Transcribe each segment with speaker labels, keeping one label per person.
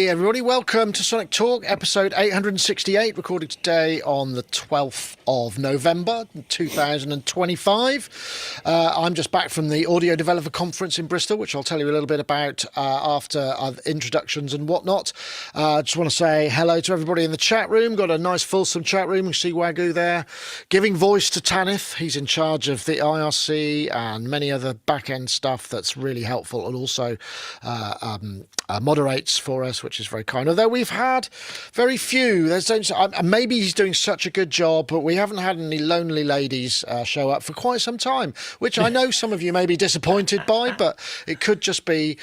Speaker 1: Hey everybody, welcome to Sonic Talk, episode 868, recorded today on the 12th of November 2025. I'm just back from the Audio Developer Conference in Bristol, which I'll tell you a little bit about after introductions and whatnot. Just want to say hello to everybody in the chat room. Got a nice fulsome chat room. You see Wagyu there, giving voice to Tanith. He's in charge of the IRC and many other back-end stuff that's really helpful, and also moderates for us, which is very kind. Although we've had very few, maybe he's doing such a good job, but we haven't had any lonely ladies show up for quite some time, which I know some of you may be disappointed by, but it could just be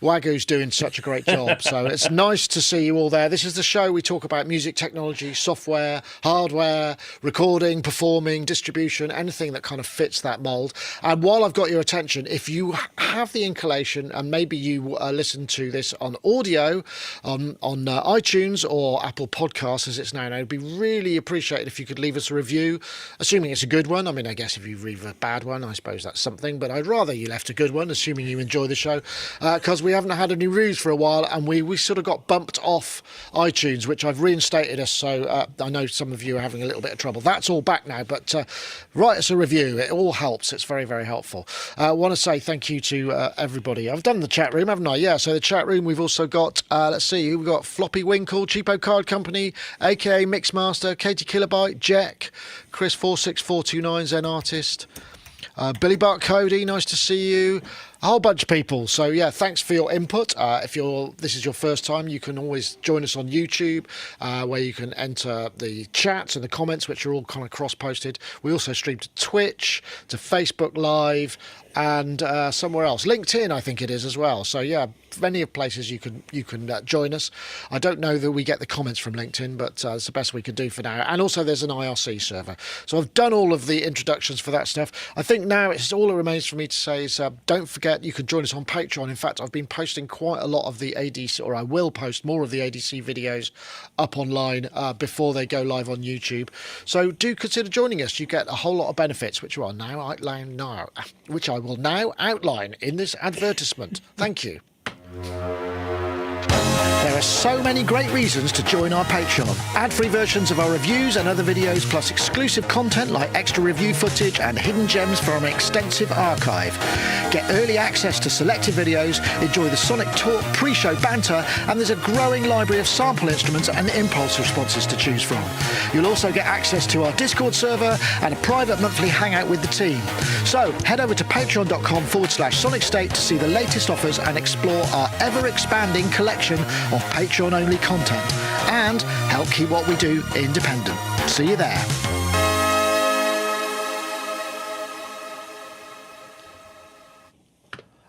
Speaker 1: Wagyu's doing such a great job. So it's nice to see you all there. This is the show we talk about music technology, software, hardware, recording, performing, distribution, anything that kind of fits that mold. And while I've got your attention, if you have the inclination, and maybe you listen to this on audio on iTunes or Apple Podcasts as it's now known, it'd be really appreciated if you could leave us a review, assuming it's a good one. I mean, I guess if you leave a bad one, I suppose that's something, but I'd rather you left a good one, assuming you enjoy the show, because we haven't had any reviews for a while, and we sort of got bumped off iTunes, which I've reinstated us, so I know some of you are having a little bit of trouble. That's all back now, but write us a review. It all helps. It's very, very helpful. I want to say thank you to everybody. I've done the chat room, haven't I? Yeah, so the chat room, we've also got, let's see, we've got Floppy Winkle, Cheapo Card Company, aka Mixmaster, Katie Kilobyte, Jack, Chris 46429, Zen Artist, Billy Bart Cody, nice to see you. A whole bunch of people. So yeah, thanks for your input. If this is your first time, you can always join us on YouTube, where you can enter the chats and the comments, which are all kind of cross-posted. We also stream to Twitch, to Facebook Live, and somewhere else, LinkedIn, I think it is as well. So yeah, many of places you can join us. I don't know that we get the comments from LinkedIn, but it's the best we can do for now. And also there's an IRC server. So I've done all of the introductions for that stuff. I think now it's all that remains for me to say is don't forget you can join us on Patreon. In fact, I've been posting quite a lot of the ADC, or I will post more of the ADC videos up online before they go live on YouTube. So do consider joining us. You get a whole lot of benefits, which I will now outline in this advertisement. Thank you. There are so many great reasons to join our Patreon. Ad-free versions of our reviews and other videos, plus exclusive content like extra review footage and hidden gems from an extensive archive. Get early access to selected videos, enjoy the Sonic Talk pre-show banter, and there's a growing library of sample instruments and impulse responses to choose from. You'll also get access to our Discord server and a private monthly hangout with the team. So head over to patreon.com/Sonicstate to see the latest offers and explore our ever-expanding collection of Patreon-only content, and help keep what we do independent. See you there.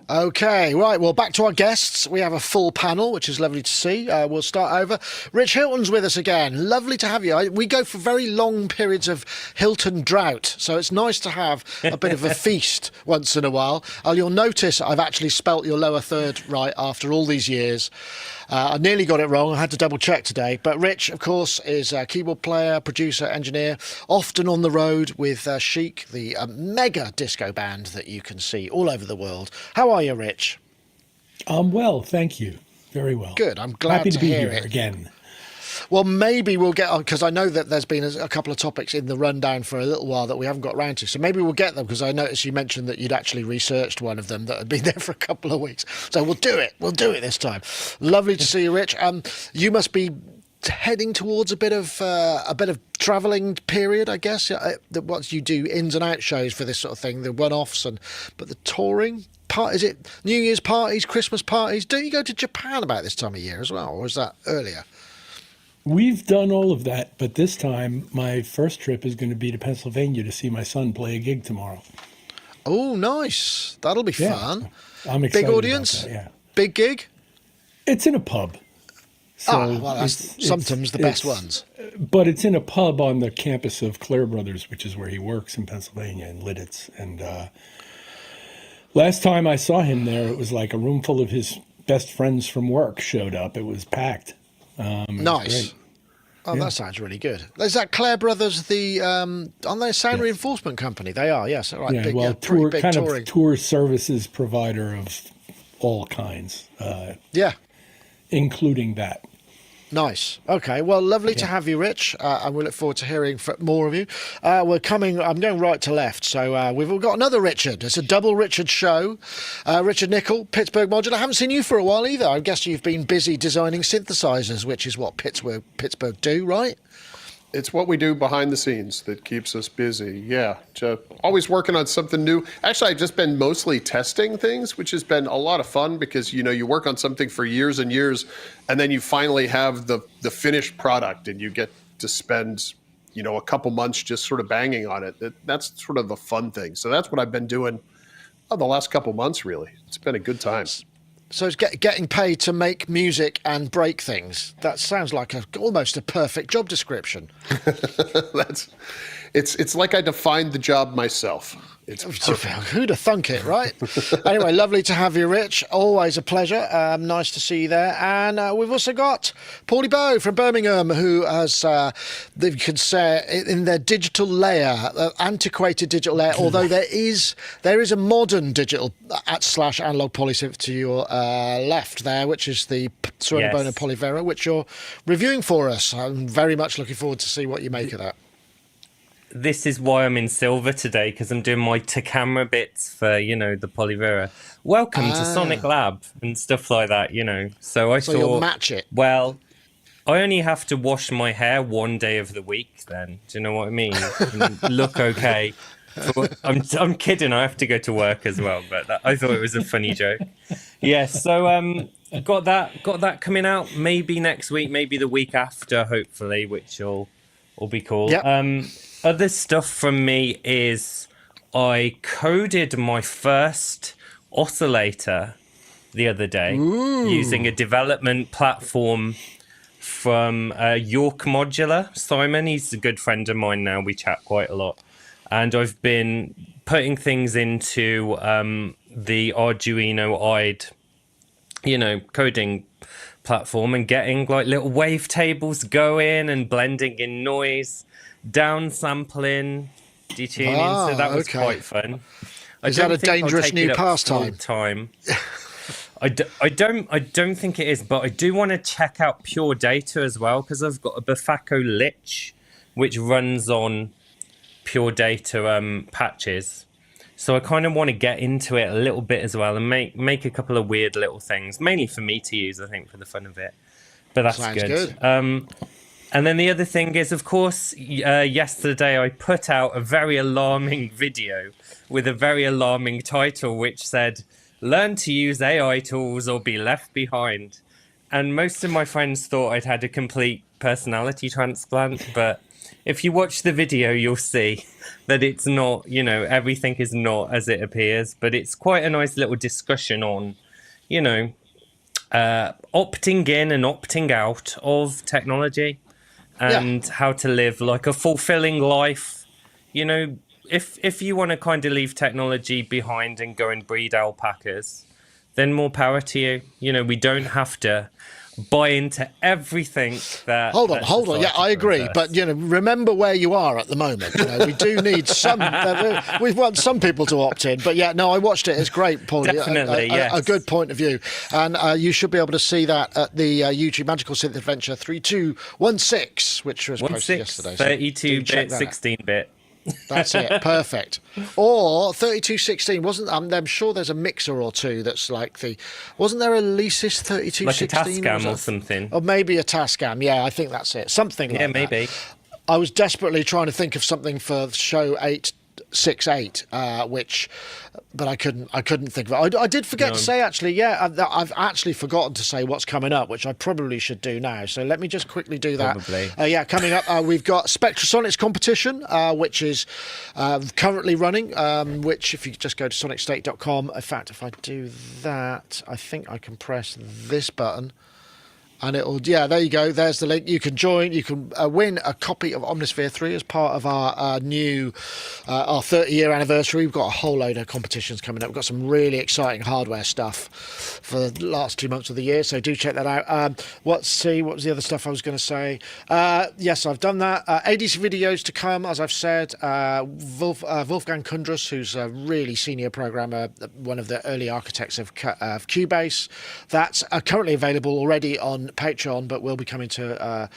Speaker 1: Okay, right, well, back to our guests. We have a full panel, which is lovely to see. We'll start over. Rich Hilton's with us again. Lovely to have you. We go for very long periods of Hilton drought, so it's nice to have a bit of a feast once in a while. You'll notice I've actually spelt your lower third right after all these years. I nearly got it wrong. I had to double check today. But Rich, of course, is a keyboard player, producer, engineer, often on the road with Chic, the mega disco band that you can see all over the world. How are you, Rich?
Speaker 2: I'm well, thank you. Very well.
Speaker 1: Good. I'm glad
Speaker 2: Happy to be
Speaker 1: hear
Speaker 2: here
Speaker 1: it.
Speaker 2: Again.
Speaker 1: Well, maybe we'll get on, because I know that there's been a couple of topics in the rundown for a little while that we haven't got around to. So maybe we'll get them, because I noticed you mentioned that you'd actually researched one of them that had been there for a couple of weeks. So we'll do it. We'll do it this time. Lovely to see you, Rich. You must be heading towards a bit of travelling period, I guess. Once you do ins and out shows for this sort of thing, the one-offs, but the touring part, is it New Year's parties, Christmas parties? Don't you go to Japan about this time of year as well, or is that earlier?
Speaker 2: We've done all of that, but this time my first trip is going to be to Pennsylvania to see my son play a gig tomorrow.
Speaker 1: Oh, nice. That'll be fun.
Speaker 2: I'm excited.
Speaker 1: Big audience?
Speaker 2: About that, yeah.
Speaker 1: Big gig?
Speaker 2: It's in a pub. So
Speaker 1: well, that's sometimes the best ones.
Speaker 2: But it's in a pub on the campus of Clare Brothers, which is where he works in Pennsylvania, in Lidditz. And last time I saw him there, it was like a room full of his best friends from work showed up. It was packed.
Speaker 1: Nice. Oh, yeah. That sounds really good. Is that Clare Brothers, aren't they a sound reinforcement company? They are, yes. Right.
Speaker 2: Yeah,
Speaker 1: big,
Speaker 2: well,
Speaker 1: big
Speaker 2: tour services provider of all kinds.
Speaker 1: Yeah.
Speaker 2: including that.
Speaker 1: Nice. Okay. Well, lovely to have you, Rich. And we look forward to hearing more of you. I'm going right to left. So we've all got another Richard. It's a double Richard show. Richard Nicol, Pittsburgh Modular. I haven't seen you for a while either. I guess you've been busy designing synthesizers, which is what Pittsburgh do, right?
Speaker 3: It's what we do behind the scenes that keeps us busy. Yeah, always working on something new. Actually, I've just been mostly testing things, which has been a lot of fun because, you work on something for years and years, and then you finally have the finished product and you get to spend, a couple months just sort of banging on it. That's sort of the fun thing. So that's what I've been doing the last couple months, really. It's been a good time.
Speaker 1: So it's getting paid to make music and break things. That sounds like almost a perfect job description.
Speaker 3: It's like I defined the job myself. It's
Speaker 1: who'd have thunk it, right? Anyway, lovely to have you, Rich. Always a pleasure. Nice to see you there. And we've also got Paulee Bow from Birmingham, who has, you could say, in their digital layer, antiquated digital layer, although there is a modern digital /analog polysynth to your left there, which is the Suonabona Polivera, which you're reviewing for us. I'm very much looking forward to see what you make of that.
Speaker 4: This is why I'm in silver today, because I'm doing my to-camera bits for, the Polivera. Welcome to Sonic Lab and stuff like that, So I thought,
Speaker 1: you'll match it.
Speaker 4: Well, I only have to wash my hair one day of the week then. Do you know what I mean? And look okay. I'm kidding. I have to go to work as well, but I thought it was a funny joke. Yeah, so got that coming out maybe next week, maybe the week after, hopefully, which will be cool.
Speaker 1: Yep.
Speaker 4: Other stuff from me is I coded my first oscillator the other day using a development platform from York Modular. Simon, he's a good friend of mine now. We chat quite a lot. And I've been putting things into the Arduino-eyed, coding platform and getting like little wavetables going and blending in noise, downsampling, detuning. So that was quite fun.
Speaker 1: Is that a dangerous new pastime?
Speaker 4: I don't think it is, but I do want to check out Pure Data as well, because I've got a Bufacco Lich which runs on Pure Data patches. So I kind of want to get into it a little bit as well and make a couple of weird little things, mainly for me to use, I think, for the fun of it. But that's good. And then the other thing is, of course, yesterday I put out a very alarming video with a very alarming title, which said, "Learn to use AI tools or be left behind." And most of my friends thought I'd had a complete personality transplant, but if you watch the video, you'll see that it's not, everything is not as it appears, but it's quite a nice little discussion on, opting in and opting out of technology and how to live like a fulfilling life. If you want to kind of leave technology behind and go and breed alpacas, then more power to you. We don't have to buy into everything that...
Speaker 1: Hold on. Yeah, I agree. But, remember where you are at the moment. We do need some... we want some people to opt in. But, yeah, no, I watched it. It's great, Paul.
Speaker 4: Definitely, yes.
Speaker 1: A good point of view. And you should be able to see that at the YouTube Magical Synth Adventure 3216, which was posted yesterday.
Speaker 4: 32-bit, 16-bit.
Speaker 1: That's it. Perfect. Or 3216 wasn't. I'm sure there's a mixer or two that's like wasn't there a Lesis 3216?
Speaker 4: Like a Tascam or something.
Speaker 1: Or maybe a Tascam. Yeah, I think that's it. Something like that.
Speaker 4: Yeah, maybe.
Speaker 1: I was desperately trying to think of something for show 868, but I couldn't think of it. I did forget to say, actually, I've actually forgotten to say what's coming up, which I probably should do now. So let me just quickly do that.
Speaker 4: Probably.
Speaker 1: Coming up, we've got Spectrasonics competition, which is currently running, which if you just go to Sonicstate.com, in fact, if I do that, I think I can press this button. And there you go. There's the link. You can join. You can win a copy of Omnisphere 3 as part of our new, our 30-year anniversary. We've got a whole load of competitions coming up. We've got some really exciting hardware stuff for the last 2 months of the year. So do check that out. What was the other stuff I was going to say? Yes, I've done that. ADC videos to come, as I've said. Wolfgang Kundras, who's a really senior programmer, one of the early architects of Cubase. That's currently available already on Patreon, but will be coming to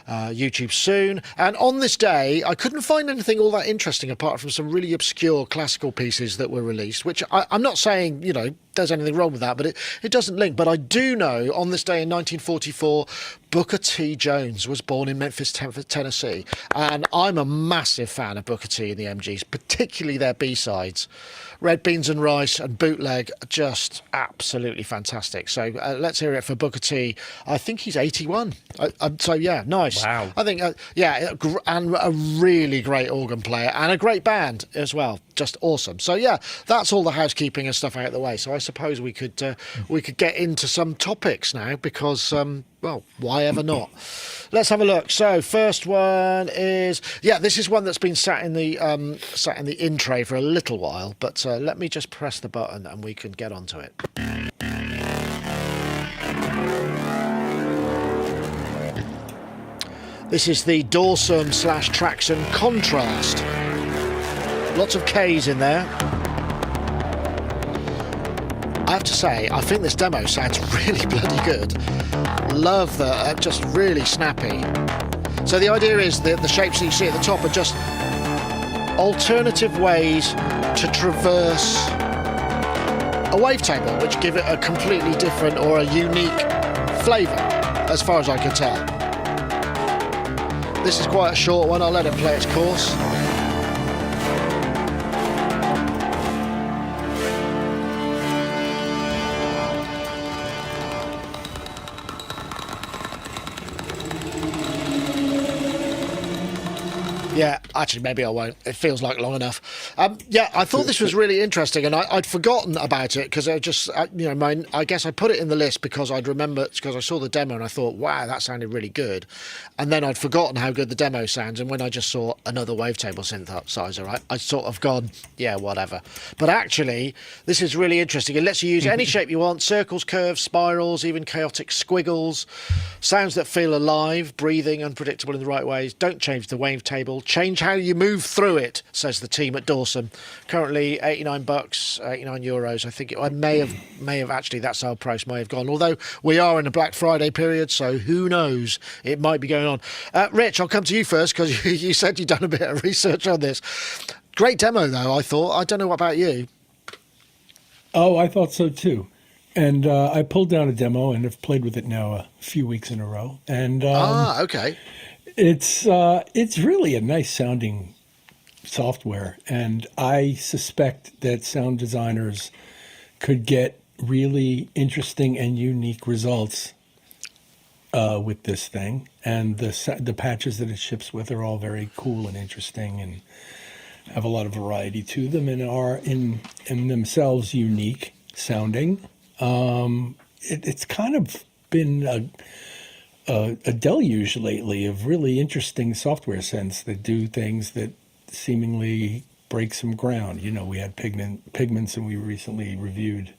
Speaker 1: YouTube soon. And on this day, I couldn't find anything all that interesting apart from some really obscure classical pieces that were released, which I'm not saying, there's anything wrong with that, but it doesn't link. But I do know on this day in 1944, Booker T. Jones was born in Memphis, Tennessee. And I'm a massive fan of Booker T and the MGs, particularly their B-sides. Red Beans and Rice and Bootleg, just absolutely fantastic. So let's hear it for Booker T. I think he's 81. So yeah, nice.
Speaker 4: Wow.
Speaker 1: I think, and a really great organ player and a great band as well. Just awesome. So yeah, that's all the housekeeping and stuff out of the way. So I suppose we could get into some topics now because why ever not? Let's have a look. So first one is this is one that's been sat in the in tray for a little while, but let me just press the button and we can get onto it. This is the Dorsum / Traxon Kontrast. Lots of K's in there. I have to say, I think this demo sounds really bloody good. Love the, just really snappy. So the idea is that the shapes that you see at the top are just alternative ways to traverse a wavetable, which give it a completely different or a unique flavour, as far as I can tell. This is quite a short one, I'll let it play its course. Yeah, actually, maybe I won't. It feels like long enough. I thought this was really interesting, and I'd forgotten about it because I just, I guess I put it in the list because I'd remember, because I saw the demo and I thought, wow, that sounded really good. And then I'd forgotten how good the demo sounds, and when I just saw another wavetable synthesizer, I'd sort of gone, yeah, whatever. But actually, this is really interesting. It lets you use any shape you want, circles, curves, spirals, even chaotic squiggles, sounds that feel alive, breathing, unpredictable in the right ways. Don't change the wavetable. Change how you move through it, says the team at Dorsum. Currently $89, €89. I think I may have actually, that sale price may have gone. Although we are in a Black Friday period, so who knows? It might be going on. Rich, I'll come to you first because you said you'd done a bit of research on this. Great demo, though, I thought. I don't know what about you.
Speaker 2: Oh, I thought so too. And I pulled down a demo and have played with it now a few weeks in a row. And
Speaker 1: okay.
Speaker 2: It's really a nice sounding software, and I suspect that sound designers could get really interesting and unique results with this thing. And the patches that it ships with are all very cool and interesting and have a lot of variety to them and are in themselves unique sounding. It's kind of been a deluge lately of really interesting software synths that do things that seemingly break some ground. We had pigments, and we recently reviewed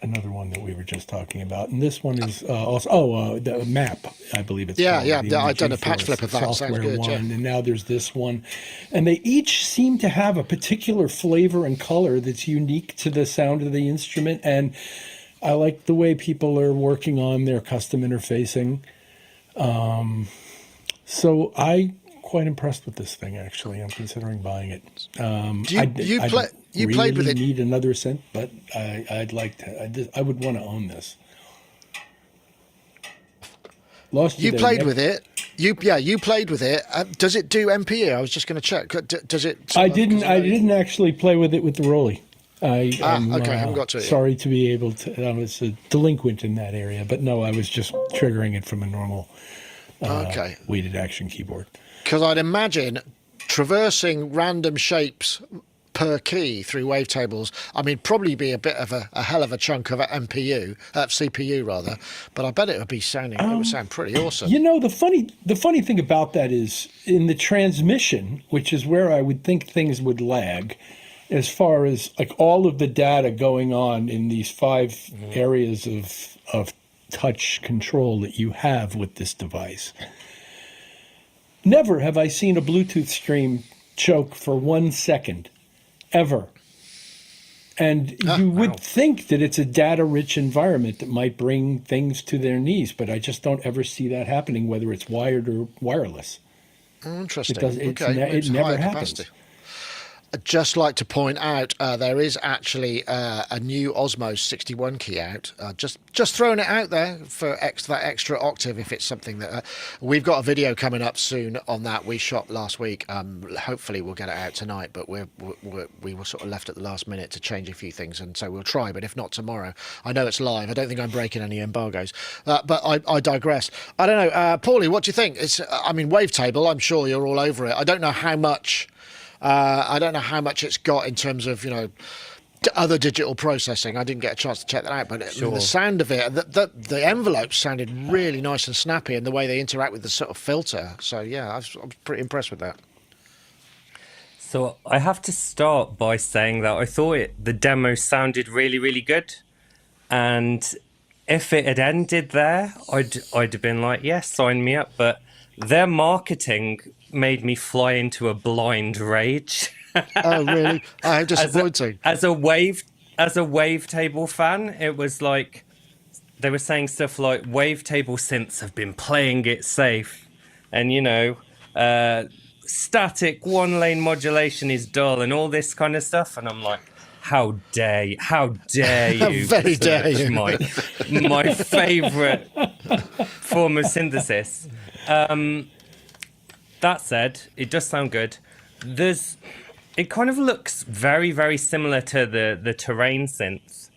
Speaker 2: another one that we were just talking about. And this one is also the map, I believe it's called.
Speaker 1: I've done a patch flip of that. Sounds good.
Speaker 2: One, and now there's this one, and they each seem to have a particular flavor and color that's unique to the sound of the instrument. And I like the way people are working on their custom interfacing. So I'm quite impressed with this thing, actually. I'm considering buying it.
Speaker 1: You played with it?
Speaker 2: I need another synth, but I'd like to. I would want to own this.
Speaker 1: You played with it. You played with it. Does it do MPE? I was just going to check. Does it?
Speaker 2: I didn't actually play with it with the Rolly.
Speaker 1: Okay, I haven't got to it.
Speaker 2: Sorry to be able to. I was a delinquent in that area, but no, I was just triggering it from a normal weighted action keyboard.
Speaker 1: Because I'd imagine traversing random shapes per key through wavetables, I mean, probably be a bit of a hell of a chunk of CPU rather. But I bet it would sound pretty awesome.
Speaker 2: You know, the funny thing about that is in the transmission, which is where I would think things would lag, as far as like all of the data going on in these 5 areas of touch control that you have with this device. Never have I seen a Bluetooth stream choke for 1 second, ever. And you would think that it's a data-rich environment that might bring things to their knees, but I just don't ever see that happening, whether it's wired or wireless.
Speaker 1: Interesting.
Speaker 2: It never happens.
Speaker 1: Capacity. I'd just like to point out there is actually a new Osmos 61 key out. Just throwing it out there for that extra octave if it's something that we've got a video coming up soon on that we shot last week. Hopefully we'll get it out tonight, but we were sort of left at the last minute to change a few things, and so we'll try. But if not tomorrow, I know it's live. I don't think I'm breaking any embargoes. But I digress. I don't know, Paulie, what do you think? I mean, Wavetable. I'm sure you're all over it. I don't know how much. It's got in terms of, other digital processing. I didn't get a chance to check that out, but the sound of it, the envelopes sounded really nice and snappy, and the way they interact with the sort of filter. So yeah, I was pretty impressed with that.
Speaker 4: So I have to start by saying that I thought the demo sounded really, really good, and if it had ended there, I'd have been like, yes, sign me up. But their marketing made me fly into a blind rage.
Speaker 1: Oh, really? How disappointing.
Speaker 4: As a Wavetable fan, it was like they were saying stuff like Wavetable synths have been playing it safe, and static 1-lane modulation is dull, and all this kind of stuff. And I'm like, how dare you? How
Speaker 1: very dare you?
Speaker 4: My favorite form of synthesis. That said, it does sound good. It kind of looks very, very similar to the Terrain synth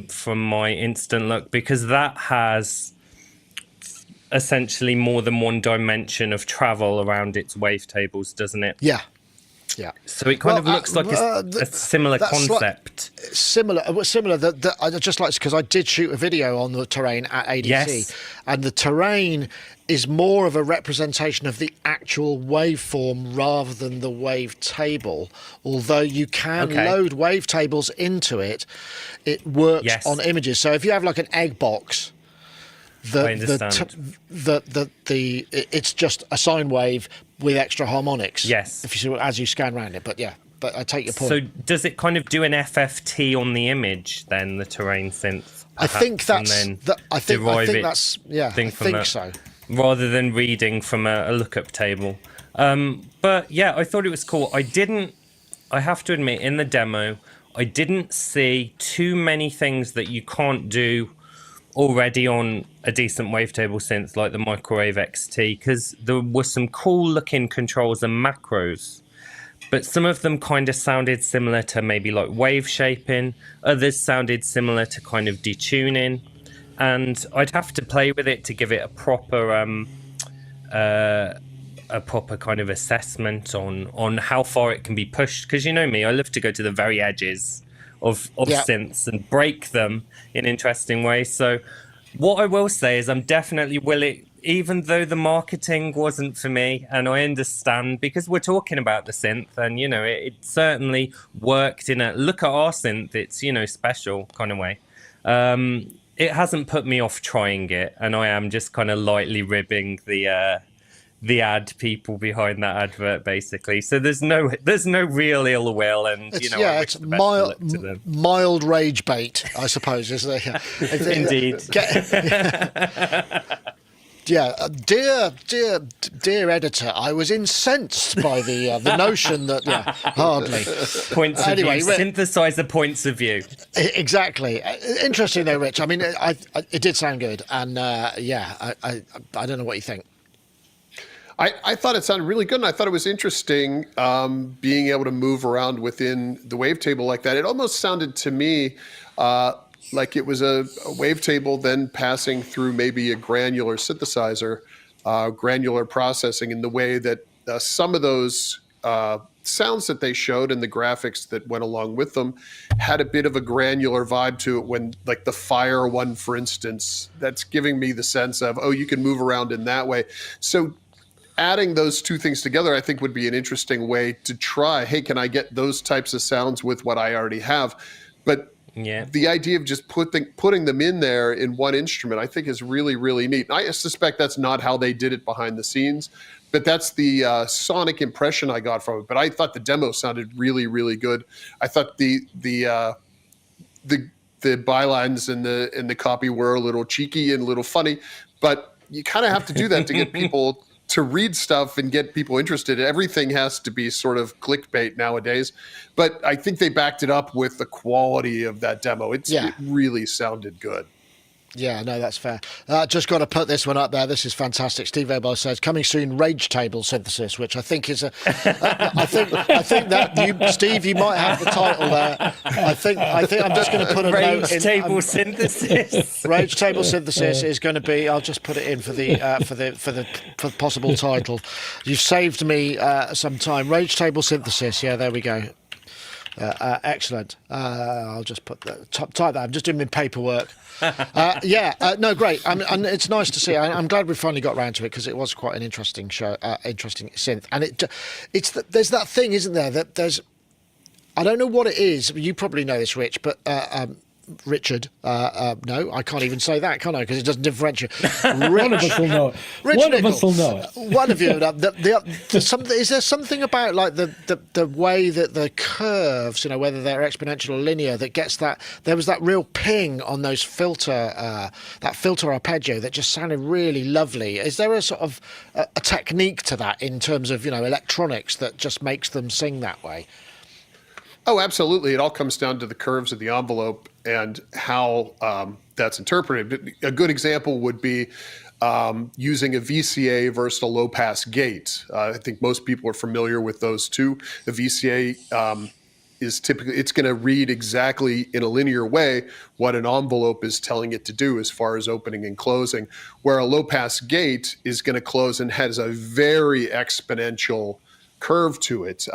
Speaker 4: from my instant look, because that has essentially more than one dimension of travel around its wavetables, doesn't it?
Speaker 1: Yeah.
Speaker 4: So it kind of looks like a similar concept.
Speaker 1: Similar. I just like, because I did shoot a video on the Terrain at ADC, and the Terrain is more of a representation of the actual waveform rather than the wavetable. Although you can load wavetables into it, it works on images. So if you have like an egg box, it's just a sine wave with extra harmonics.
Speaker 4: Yes.
Speaker 1: If you see as you scan around it, but I take your point.
Speaker 4: So does it kind of do an FFT on the image then, the Terrain synth?
Speaker 1: I think so.
Speaker 4: Rather than reading from a lookup table. But yeah, I thought it was cool. I have to admit, in the demo, I didn't see too many things that you can't do already on a decent wavetable synth like the Microwave XT, because there were some cool looking controls and macros, but some of them kind of sounded similar to maybe like wave shaping, others sounded similar to kind of detuning, and I'd have to play with it to give it a proper kind of assessment on how far it can be pushed, because you know me, I love to go to the very edges of synths and break them in interesting ways. So what I will say is I'm definitely willing, even though the marketing wasn't for me, and I understand because we're talking about the synth, and it certainly worked in a look at our synth, it's special kind of way. It hasn't put me off trying it, and I am just kind of lightly ribbing the ad people behind that advert, basically. So there's no real ill will, and
Speaker 1: it's mild rage bait, I suppose, is there?
Speaker 4: Indeed.
Speaker 1: Dear editor, I was incensed by the notion that hardly
Speaker 4: points of view. Synthesizer points of view.
Speaker 1: Exactly. Interesting though, Rich. I mean, it did sound good, and I don't know what you think.
Speaker 3: I thought it sounded really good, and I thought it was interesting being able to move around within the wavetable like that. It almost sounded to me like it was a wavetable then passing through maybe a granular synthesizer, granular processing, in the way that some of those sounds that they showed and the graphics that went along with them had a bit of a granular vibe to it. When like the fire one, for instance, that's giving me the sense of, oh, you can move around in that way. So adding those two things together, I think would be an interesting way to try, hey, can I get those types of sounds with what I already have? But the idea of just putting them in there in one instrument, I think is really, really neat. I suspect that's not how they did it behind the scenes, but that's the sonic impression I got from it. But I thought the demo sounded really, really good. I thought the bylines and the copy were a little cheeky and a little funny, but you kind of have to do that to get people to read stuff and get people interested. Everything has to be sort of clickbait nowadays, but I think they backed it up with the quality of that demo. It really sounded good.
Speaker 1: Yeah, no, that's fair. Just got to put this one up there. This is fantastic. Steve Abel says, coming soon, Wavetable synthesis, which I think is I think that you, Steve, you might have the title there. I think I'm just going to put a note in.
Speaker 4: Wavetable synthesis.
Speaker 1: Wavetable synthesis is going to be. I'll just put it in for the possible title. You've saved me some time. Wavetable synthesis. Yeah, there we go. Excellent. I'll just put type that. I'm just doing my paperwork. No, great. And it's nice to see. I'm glad we finally got around to it because it was quite an interesting show, interesting synth. And there's that thing, isn't there? That there's, I don't know what it is. You probably know this, Rich, but Richard. No, I can't even say that, can I? Because it doesn't differentiate.
Speaker 2: One of us will know it.
Speaker 1: One
Speaker 2: of us will know it.
Speaker 1: One of you. Is there something about like the way that the curves, whether they're exponential or linear, that gets that? There was that real ping on those that filter arpeggio that just sounded really lovely. Is there a sort of a technique to that in terms of electronics that just makes them sing that way?
Speaker 3: Oh, absolutely. It all comes down to the curves of the envelope and how that's interpreted. A good example would be using a VCA versus a low-pass gate. I think most people are familiar with those two. A VCA is typically, it's going to read exactly in a linear way what an envelope is telling it to do as far as opening and closing, where a low-pass gate is going to close and has a very exponential curve to it,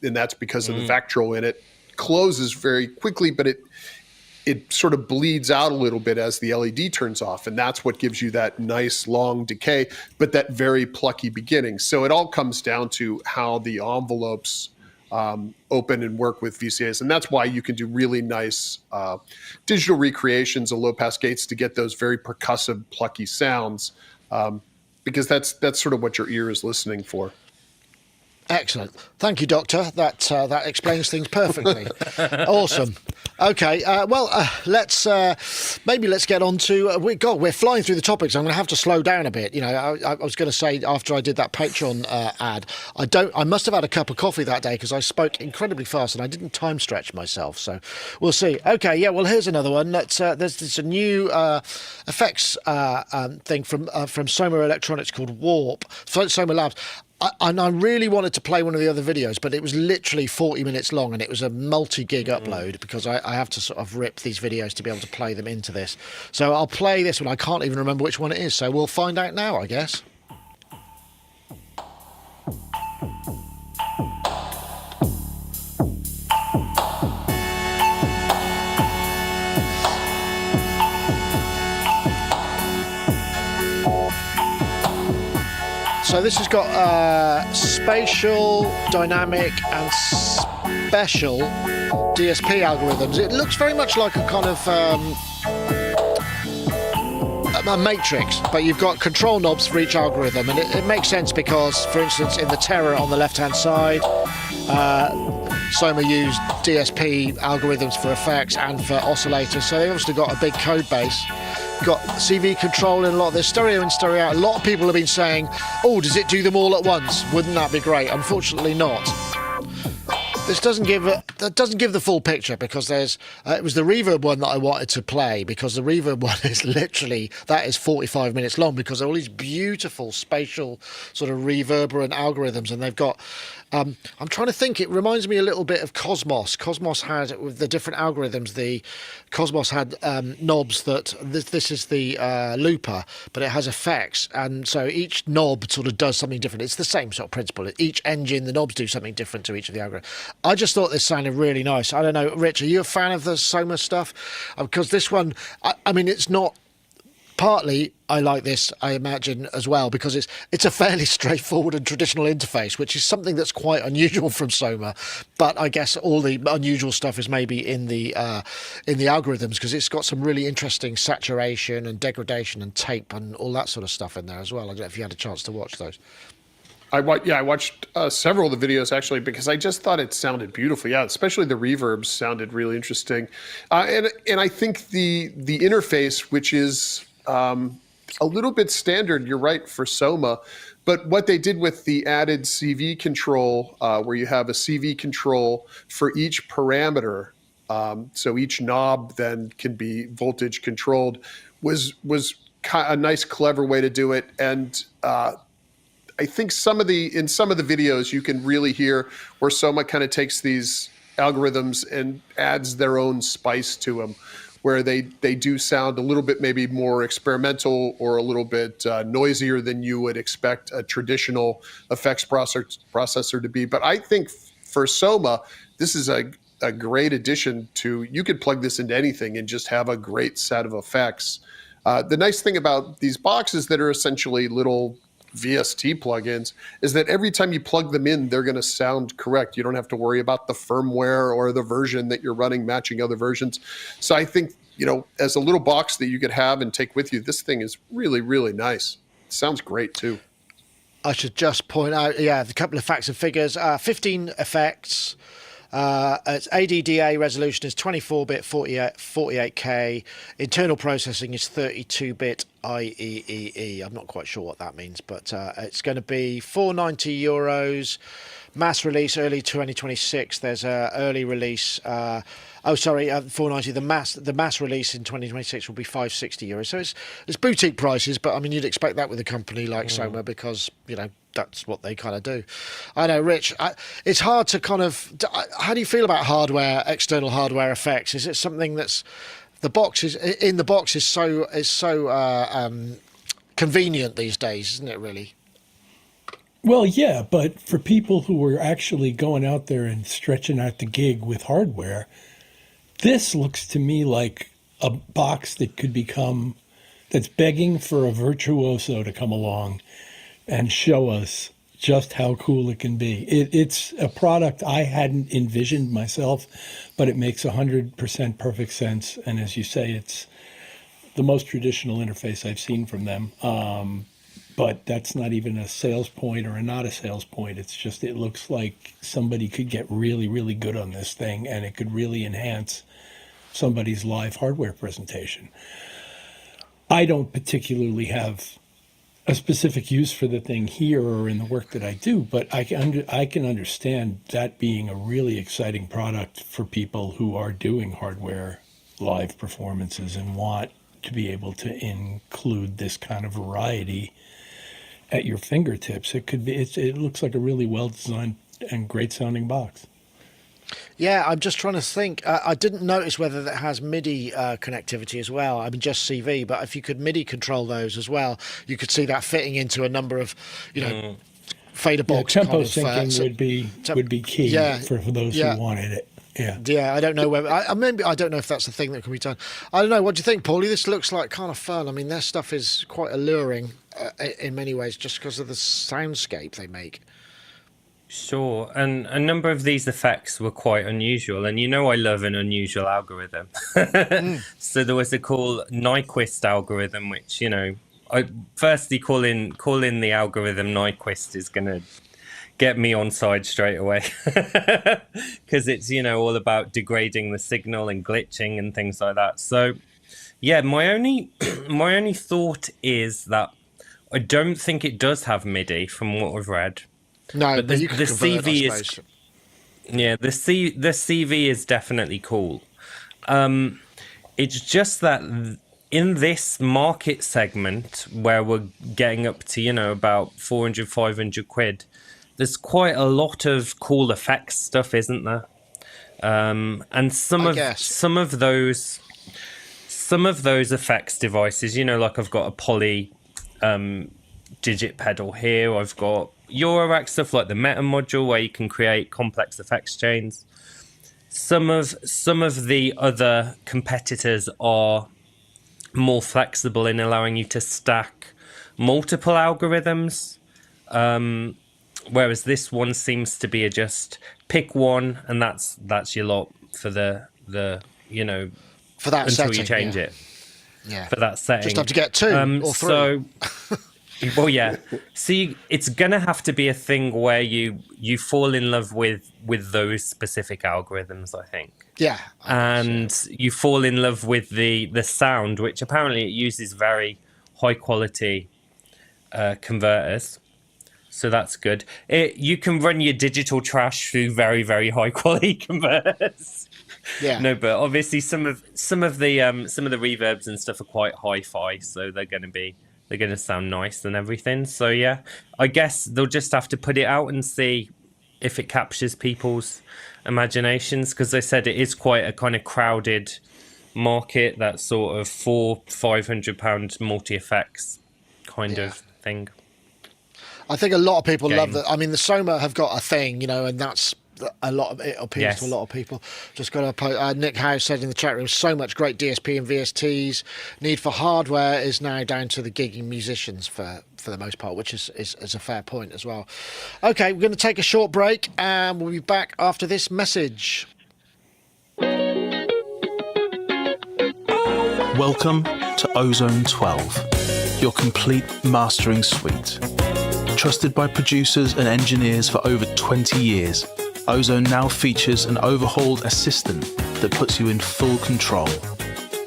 Speaker 3: and that's because of the Vectral in it. Closes very quickly, but it sort of bleeds out a little bit as the LED turns off, and that's what gives you that nice long decay, but that very plucky beginning. So it all comes down to how the envelopes open and work with VCAs, and that's why you can do really nice digital recreations of low-pass gates to get those very percussive, plucky sounds, because that's sort of what your ear is listening for.
Speaker 1: Excellent. Thank you, Doctor. That explains things perfectly. Awesome. Okay. Let's get on to. We're flying through the topics. I'm going to have to slow down a bit. I was going to say after I did that Patreon ad, I must have had a cup of coffee that day because I spoke incredibly fast and I didn't time stretch myself. So we'll see. Okay. Yeah. Well, here's another one. There's a new effects thing from Soma Electronics called Warp. Soma Labs. And I really wanted to play one of the other videos, but it was literally 40 minutes long and it was a multi-gig upload because I have to sort of rip these videos to be able to play them into this. So I'll play this one. I can't even remember which one it is, so we'll find out now, I guess. So this has got spatial, dynamic and special DSP algorithms. It looks very much like a kind of a matrix, but you've got control knobs for each algorithm, and it makes sense because, for instance, in the Terror on the left-hand side, Soma used DSP algorithms for effects and for oscillators, so they've obviously got a big code base. Got CV control in a lot of this, stereo in, stereo out. A lot of people have been saying, oh, does it do them all at once? Wouldn't that be great? Unfortunately not. This doesn't give the full picture, because there's it was the reverb one that I wanted to play, because the reverb one is literally, that is 45 minutes long, because they're all these beautiful spatial sort of reverberant algorithms, and they've got I'm trying to think, it reminds me a little bit of Cosmos. Cosmos had, with the different algorithms, the Cosmos had knobs that this is the looper, but it has effects, and so each knob sort of does something different. It's the same sort of principle. Each engine, the knobs do something different to each of the algorithms. I just thought this sounded really nice. I don't know, Rich, are you a fan of the Soma stuff? Because this one, I mean, it's not. Partly, I like this, I imagine, as well, because it's a fairly straightforward and traditional interface, which is something that's quite unusual from Soma. But I guess all the unusual stuff is maybe in the algorithms, because it's got some really interesting saturation and degradation and tape and all that sort of stuff in there as well. I don't know if you had a chance to watch those.
Speaker 3: I watched several of the videos, actually, because I just thought it sounded beautiful. Yeah, especially the reverbs sounded really interesting, and I think the interface, which is a little bit standard, you're right, for Soma, but what they did with the added CV control, where you have a CV control for each parameter, so each knob then can be voltage controlled, was a nice, clever way to do it. And I think in some of the videos you can really hear where Soma kind of takes these algorithms and adds their own spice to them, where they do sound a little bit maybe more experimental or a little bit noisier than you would expect a traditional effects processor to be. But I think for Soma, this is a great addition to, you could plug this into anything and just have a great set of effects. The nice thing about these boxes that are essentially little VST plugins is that every time you plug them in, they're going to sound correct. You don't have to worry about the firmware or the version that you're running matching other versions. So I think, as a little box that you could have and take with you, this thing is really, really nice. It sounds great too.
Speaker 1: I should just point out, a couple of facts and figures. 15 effects. Its ADDA resolution is 24-bit 48K. Internal processing is 32-bit IEEE. I'm not quite sure what that means, but it's going to be €490. Mass release early 2026. There's a early release. 490. The mass release in 2026 will be €560. So it's boutique prices, but I mean, you'd expect that with a company like Soma, because that's what they kind of do. I know, Rich. It's hard to kind of. How do you feel about hardware, external hardware effects? Is it something that's the box is so convenient these days, isn't it? Really.
Speaker 2: Well, yeah, but for people who are actually going out there and stretching out the gig with hardware, this looks to me like a box that could become, that's begging for a virtuoso to come along and show us just how cool it can be. It's a product I hadn't envisioned myself, but it makes 100% perfect sense. And as you say, it's the most traditional interface I've seen from them. But that's not even a sales point or not a sales point. It's just, it looks like somebody could get really, really good on this thing, and it could really enhance somebody's live hardware presentation. I don't particularly have a specific use for the thing here or in the work that I do, but I can understand that being a really exciting product for people who are doing hardware live performances and want to be able to include this kind of variety at your fingertips. It could be. It looks like a really well designed and great sounding box.
Speaker 1: Yeah, I'm just trying to think. I didn't notice whether that has MIDI connectivity as well. I mean, just CV, but if you could MIDI control those as well, you could see that fitting into a number of, fader box.
Speaker 2: Tempo syncing would be key for those who wanted it.
Speaker 1: Yeah, I don't know whether. I don't know if that's the thing that can be done. I don't know. What do you think, Paulie? This looks like kind of fun. I mean, their stuff is quite alluring in many ways, just because of the soundscape they make.
Speaker 4: Sure, and a number of these effects were quite unusual, and I love an unusual algorithm. So there was a cool Nyquist algorithm, which I firstly calling the algorithm Nyquist is gonna get me on side straight away, because it's all about degrading the signal and glitching and things like that. So yeah, my only thought is that I don't think it does have MIDI from what I've read.
Speaker 1: No,
Speaker 4: but the
Speaker 1: you can
Speaker 4: CV is Yeah, the CV is definitely cool. It's just that in this market segment where we're getting up to, about 400, 500 quid, there's quite a lot of cool effects stuff, isn't there? And
Speaker 1: I guess.
Speaker 4: some of those effects devices, like I've got a Paulee digit pedal here. I've got Eurorack stuff like the Meta module where you can create complex effects chains. Some of the other competitors are more flexible in allowing you to stack multiple algorithms, whereas this one seems to be a just pick one and that's your lot for the
Speaker 1: For that
Speaker 4: until
Speaker 1: setting,
Speaker 4: you change
Speaker 1: yeah.
Speaker 4: it
Speaker 1: Yeah.
Speaker 4: for that setting.
Speaker 1: Just have to get two or three.
Speaker 4: So, well, yeah. See, it's gonna have to be a thing where you fall in love with those specific algorithms, I think.
Speaker 1: Yeah.
Speaker 4: And you fall in love with the sound, which apparently it uses very high quality converters. So that's good. You can run your digital trash through very, very high quality converters.
Speaker 1: Yeah.
Speaker 4: No, but obviously some of the reverbs and stuff are quite hi-fi, so they're gonna sound nice and everything. So yeah, I guess they'll just have to put it out and see if it captures people's imaginations, because they said it is quite a kind of crowded market, that sort of £400-500 multi-effects kind of thing.
Speaker 1: I think a lot of people
Speaker 4: Game.
Speaker 1: love that. I mean, the Soma have got a thing, and that's a lot of it appeals
Speaker 4: Yes.
Speaker 1: to a lot of people. Just got to Nick Howe said in the chat room, so much great DSP and VSTs. Need for hardware is now down to the gigging musicians for the most part, which is a fair point as well. Okay, we're going to take a short break and we'll be back after this message.
Speaker 5: Welcome to Ozone 12, your complete mastering suite. Trusted by producers and engineers for over 20 years, Ozone now features an overhauled assistant that puts you in full control.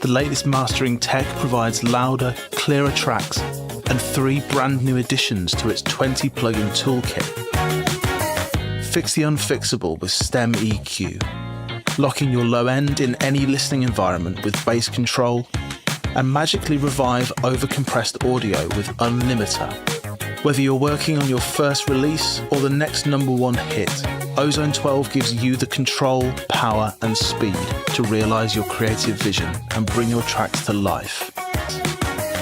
Speaker 5: The latest mastering tech provides louder, clearer tracks and 3 brand new additions to its 20 plugin toolkit. Fix the unfixable with STEM EQ. Lock in your low end in any listening environment with bass control, and magically revive overcompressed audio with Unlimiter. Whether you're working on your first release or the next #1 hit, Ozone 12 gives you the control, power and speed to realise your creative vision and bring your tracks to life.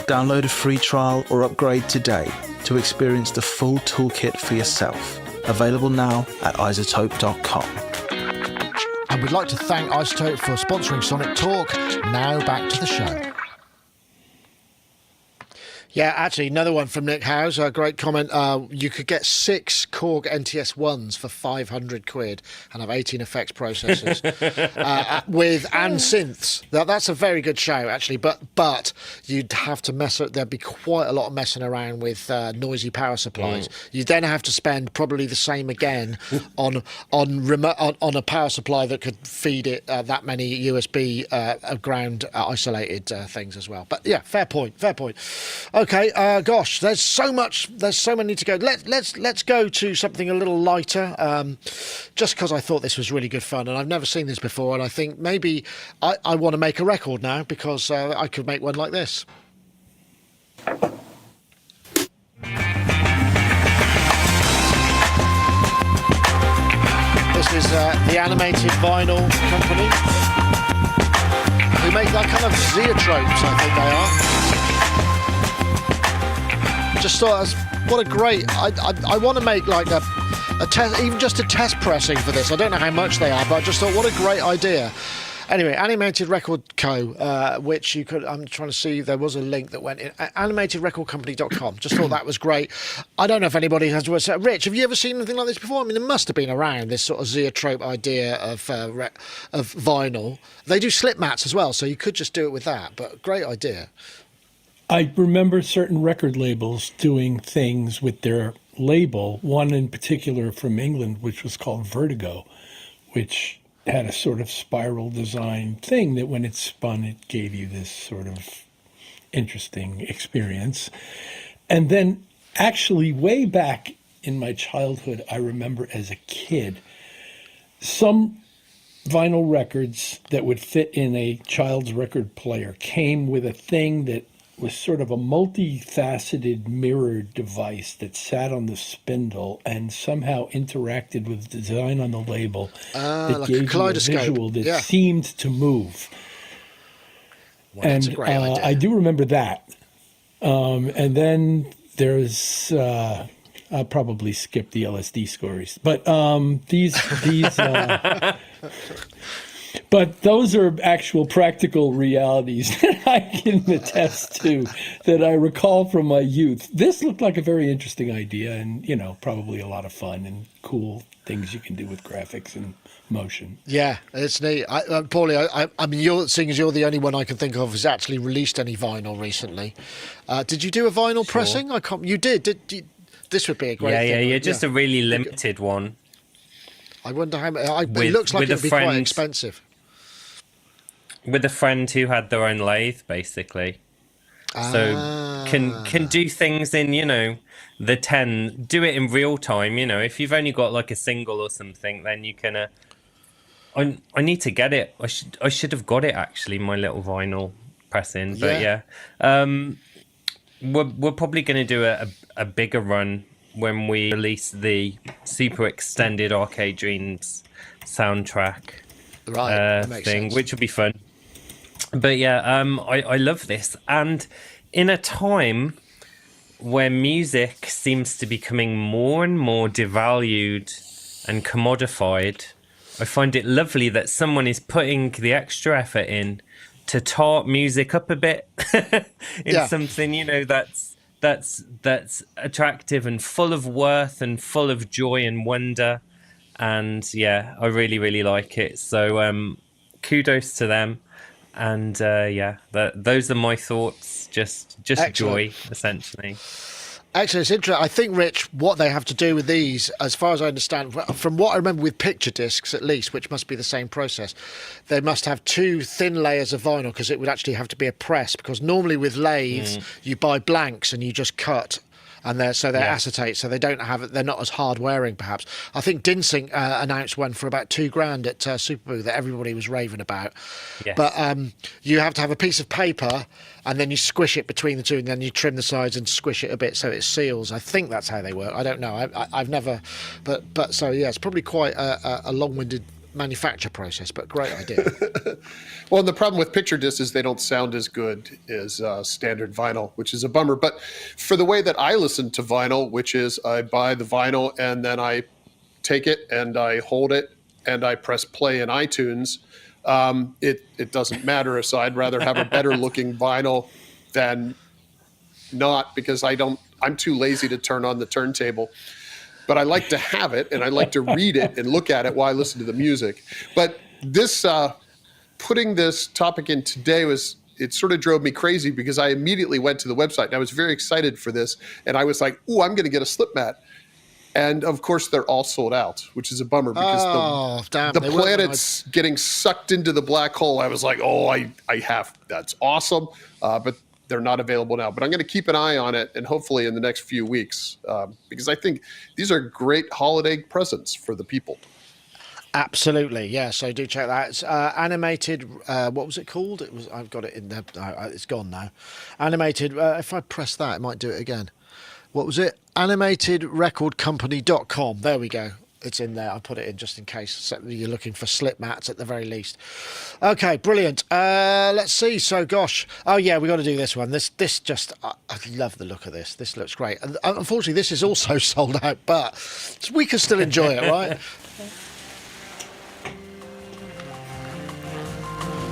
Speaker 5: Download a free trial or upgrade today to experience the full toolkit for yourself. Available now at iZotope.com.
Speaker 1: And we'd like to thank iZotope for sponsoring Sonic Talk. Now back to the show. Yeah, actually, another one from Nick Howes, a great comment. You could get 6 Korg NTS1s for 500 quid and have 18 effects processors and synths. That's a very good show, actually, but you'd have to there'd be quite a lot of messing around with noisy power supplies. You then have to spend probably the same again on a power supply that could feed it that many USB ground isolated things as well. But yeah, fair point. Okay, gosh, there's so many to go. Let's go to something a little lighter, just because I thought this was really good fun, and I've never seen this before, and I think maybe I want to make a record now, because I could make one like this. This is the Animated Vinyl Company, who make that kind of Zeotropes, I think they are. Just thought, what a great. I want to make like a test, even just a test pressing for this. I don't know how much they are, but I just thought, what a great idea. Anyway, Animated Record Co., which you could, I'm trying to see, there was a link that went in, animatedrecordcompany.com. Just thought that was great. I don't know if anybody has, Rich, have you ever seen anything like this before? I mean, it must have been around, this sort of Zeotrope idea of vinyl. They do slip mats as well, so you could just do it with that, but great idea.
Speaker 2: I remember certain record labels doing things with their label, one in particular from England, which was called Vertigo, which had a sort of spiral design thing that when it spun, it gave you this sort of interesting experience. And then actually way back in my childhood, I remember as a kid, some vinyl records that would fit in a child's record player came with a thing that was sort of a multifaceted mirrored device that sat on the spindle and somehow interacted with the design on the label that
Speaker 1: like
Speaker 2: gave
Speaker 1: a
Speaker 2: you a
Speaker 1: kaleidoscope.
Speaker 2: visual that
Speaker 1: Yeah.
Speaker 2: seemed to move.
Speaker 1: Well, that's
Speaker 2: And
Speaker 1: a great idea.
Speaker 2: I do remember that. And then there's I'll probably skip the LSD stories, but these but those are actual practical realities that I can attest to, that I recall from my youth. This looked like a very interesting idea, and probably a lot of fun and cool things you can do with graphics and motion.
Speaker 1: Yeah, it's neat. Paulie, I mean, seeing as you're the only one I can think of who's actually released any vinyl recently. Did you do a vinyl pressing? I can't. You did. This would be a great thing.
Speaker 4: Yeah. Just a really limited one.
Speaker 1: I wonder how much. It looks like it would be quite expensive.
Speaker 4: With a friend who had their own lathe, basically. So can do things in, the 10, do it in real time. If you've only got like a single or something, then you can. I need to get it. I should have got it actually, my little vinyl pressing. But yeah. We're probably going to do a bigger run when we release the super extended Arcade Dreams soundtrack
Speaker 1: That makes
Speaker 4: thing,
Speaker 1: sense.
Speaker 4: which will be fun. But yeah, I love this. And in a time where music seems to be becoming more and more devalued and commodified, I find it lovely that someone is putting the extra effort in to tart music up a bit in something, that's attractive and full of worth and full of joy and wonder. And yeah, I really, really like it. So kudos to them. And those are my thoughts. Just
Speaker 1: Excellent.
Speaker 4: Joy, essentially.
Speaker 1: Actually, it's interesting. I think, Rich, what they have to do with these, as far as I understand, from what I remember with picture discs at least, which must be the same process, they must have 2 thin layers of vinyl, because it would actually have to be a press, because normally with lathes, you buy blanks and you just cut. And they're acetate, so they're not as hard wearing perhaps. I think Dinsink announced one for about $2,000 at Superboo that everybody was raving about.
Speaker 4: Yes.
Speaker 1: But you have to have a piece of paper, and then you squish it between the two, and then you trim the sides and squish it a bit so it seals. I think that's how they work. I don't know. I've never, but so yeah, it's probably quite a long-winded manufacture process, but great idea.
Speaker 3: Well, and the problem with picture discs is they don't sound as good as standard vinyl, which is a bummer. But for the way that I listen to vinyl, which is I buy the vinyl and then I take it and I hold it and I press play in iTunes, it doesn't matter. So I'd rather have a better looking vinyl than not, because I'm too lazy to turn on the turntable. But I like to have it, and I like to read it and look at it while I listen to the music. But this, putting this topic in today it sort of drove me crazy, because I immediately went to the website and I was very excited for this. And I was like, ooh, I'm going to get a slip mat. And of course, they're all sold out, which is a bummer, because the planet's getting sucked into the black hole. I was like, oh, that's awesome. But they're not available now. But I'm going to keep an eye on it, and hopefully in the next few weeks, because I think these are great holiday presents for the people.
Speaker 1: Absolutely, yeah. So do check that. It's animated. What was it called? I've got it in there. It's gone now. Animated. If I press that, it might do it again. What was it? Animatedrecordcompany.com. There we go. It's in there. I put it in just in case you're looking for slip mats at the very least. Okay, brilliant. Let's see. So, gosh. Oh, yeah, we got to do this one. This just, I love the look of this. This looks great. And unfortunately, this is also sold out, but we can still enjoy it, right?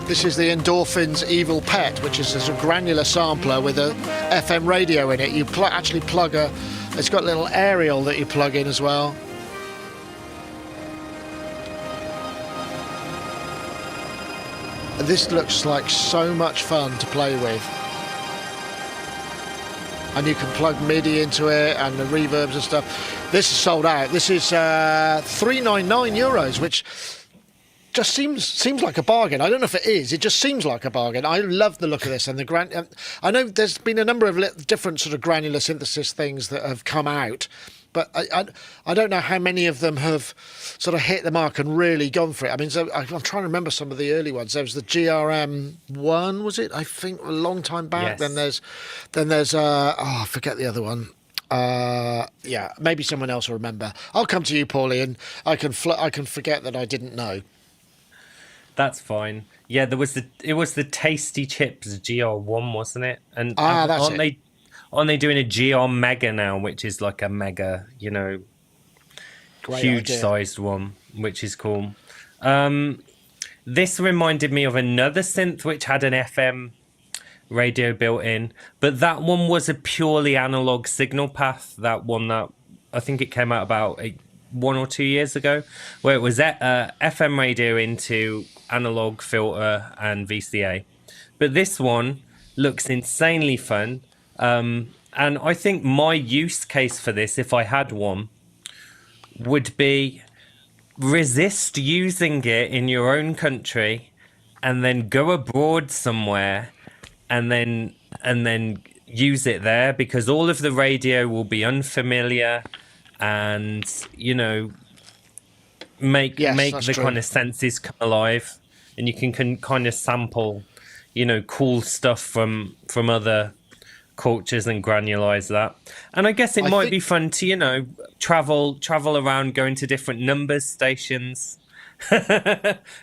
Speaker 1: This is the Endorphin's Evil Pet, which is a granular sampler with a FM radio in it. You actually plug it's got a little aerial that you plug in as well. This looks like so much fun to play with. And you can plug MIDI into it and the reverbs and stuff. This is sold out. This is €399, which just seems like a bargain. I don't know if it is. It just seems like a bargain. I love the look of this. And I know there's been a number of different sort of granular synthesis things that have come out. but I don't know how many of them have sort of hit the mark and really gone for it. I mean, so I'm trying to remember some of the early ones. There was the GRM1, was it? I think a long time back.
Speaker 4: Yes.
Speaker 1: Then there's I forget the other one. Yeah, maybe someone else will remember. I'll come to you, Paulie, and I can forget that I didn't know.
Speaker 4: That's fine. Yeah, it was the Tasty Chips GR1, wasn't it? And
Speaker 1: that's it.
Speaker 4: Aren't they doing a GR Mega now, which is like a mega,
Speaker 1: Great
Speaker 4: huge
Speaker 1: idea.
Speaker 4: sized one, which is cool. This reminded me of another synth which had an FM radio built in, but that one was a purely analog signal path. That one that I think it came out about 1 or 2 years ago, where it was FM radio into analog filter and VCA. But this one looks insanely fun. And I think my use case for this, if I had one, would be resist using it in your own country and then go abroad somewhere and then use it there, because all of the radio will be unfamiliar and, make the
Speaker 1: true.
Speaker 4: kind of senses come alive, and you can kind of sample, cool stuff from other cultures and granularize that. And I guess it might be fun to, travel around, going to different numbers stations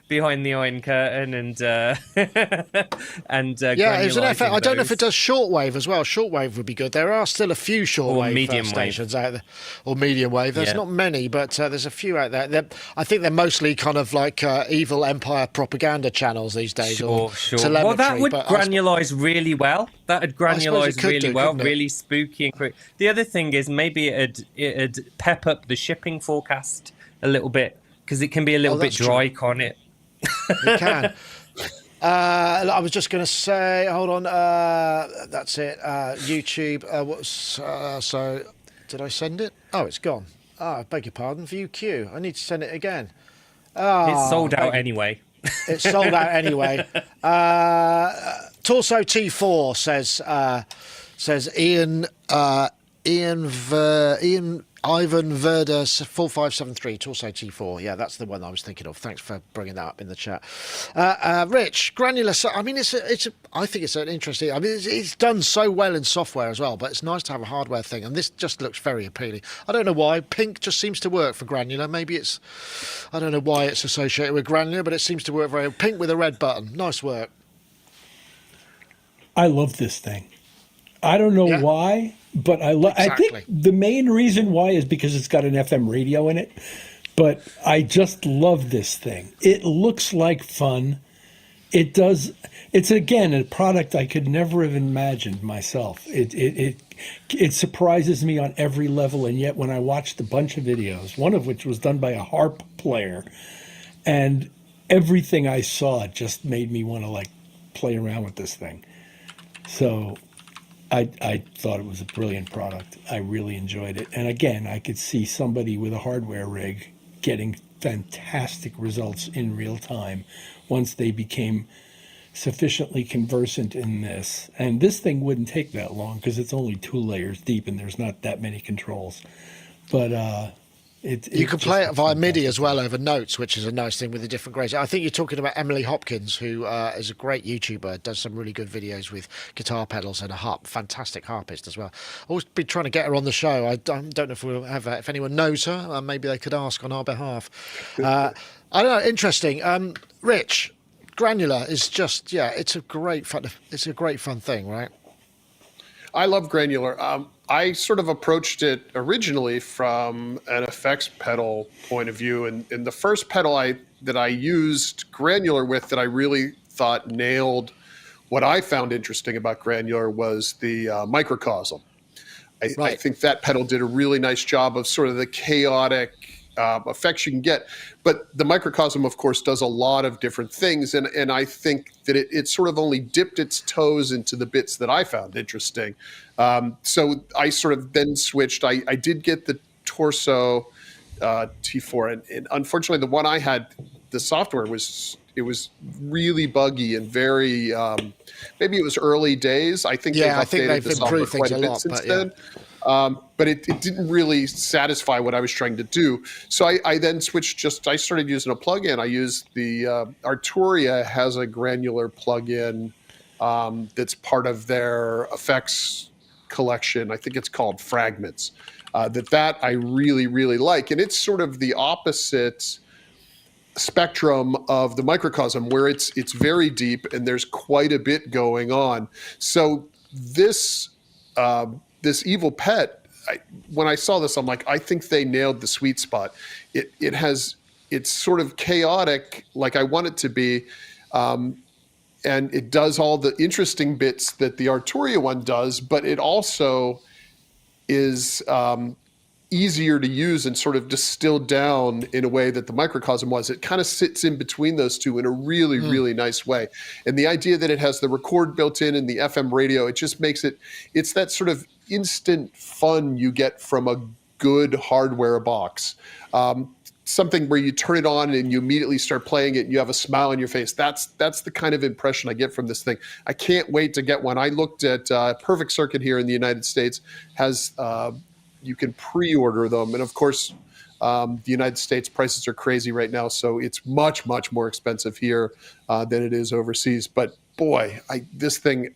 Speaker 4: behind the Iron Curtain and
Speaker 1: Yeah, it was an FM. I don't know if it does shortwave as well. Shortwave would be good. There are still a few shortwave
Speaker 4: medium
Speaker 1: stations out there, or medium wave. There's not many, but there's a few out there. I think they're mostly kind of like evil empire propaganda channels these days.
Speaker 4: Sure.
Speaker 1: Telemetry,
Speaker 4: Well, that would granularize really well. That'd granularize really well, really spooky and quick. The other thing is maybe it'd pep up the shipping forecast a little bit, because it can be a little bit dry, can't it?
Speaker 1: It can. I was just going to say, hold on. That's it. YouTube. So, did I send it? Oh, it's gone. I beg your pardon. View queue. I need to send it again.
Speaker 4: It's sold out anyway.
Speaker 1: It's sold out anyway. Torso T4 says Ivan Verder 4573 Torso T4. Yeah, that's the one I was thinking of. Thanks for bringing that up in the chat. Rich, granular. I mean, I think it's an interesting. I mean, it's done so well in software as well, but it's nice to have a hardware thing, and this just looks very appealing. I don't know why. Pink just seems to work for granular. Maybe I don't know why it's associated with granular, but it seems to work very pink with a red button. Nice work.
Speaker 2: I love this thing. I don't know why, but I love.
Speaker 1: Exactly.
Speaker 2: I think the main reason why is because it's got an FM radio in it. But I just love this thing. It looks like fun. It does. It's again a product I could never have imagined myself. It surprises me on every level. And yet, when I watched a bunch of videos, one of which was done by a harp player, and everything I saw just made me want to play around with this thing. So I thought it was a brilliant product. I really enjoyed it. And again, I could see somebody with a hardware rig getting fantastic results in real time once they became sufficiently conversant in this. And this thing wouldn't take that long because it's only 2 layers deep and there's not that many controls. But you
Speaker 1: can play it via MIDI as well over notes, which is a nice thing with the different grades. I think you're talking about Emily Hopkins, who is a great YouTuber, does some really good videos with guitar pedals and a harp, fantastic harpist as well. Always been trying to get her on the show. I don't know if we'll have if anyone knows her, maybe they could ask on our behalf. I don't know, interesting. Rich, granular is just it's a great fun thing, right?
Speaker 3: I love granular. I sort of approached it originally from an effects pedal point of view, and the first pedal that I used granular with that I really thought nailed what I found interesting about granular was the microcosm. I think that pedal did a really nice job of sort of the chaotic effects you can get. But the microcosm, of course, does a lot of different things. And I think that it sort of only dipped its toes into the bits that I found interesting. So I sort of then switched. I did get the Torso T4. And unfortunately, the one I had, the software was really buggy and very maybe it was early days. I think they've updated the software quite a bit since then. But it didn't really satisfy what I was trying to do. So I then switched. I started using a plugin. I used the Arturia has a granular plugin that's part of their effects collection. I think it's called Fragments. That I really, really like, and it's sort of the opposite spectrum of the microcosm, where it's very deep and there's quite a bit going on. So this Evil Pet, when I saw this, I'm like, I think they nailed the sweet spot. It's sort of chaotic, like I want it to be, and it does all the interesting bits that the Arturia one does, but it also is easier to use and sort of distilled down in a way that the microcosm was. It kind of sits in between those two in a really, really nice way. And the idea that it has the record built in and the FM radio, it just makes it's that sort of instant fun you get from a good hardware box. Something where you turn it on and you immediately start playing it and you have a smile on your face. That's the kind of impression I get from this thing. I can't wait to get one. I looked at Perfect Circuit here in the United States has you can pre-order them, and of course the United States prices are crazy right now, so it's much, much more expensive here than it is overseas. But boy, this thing,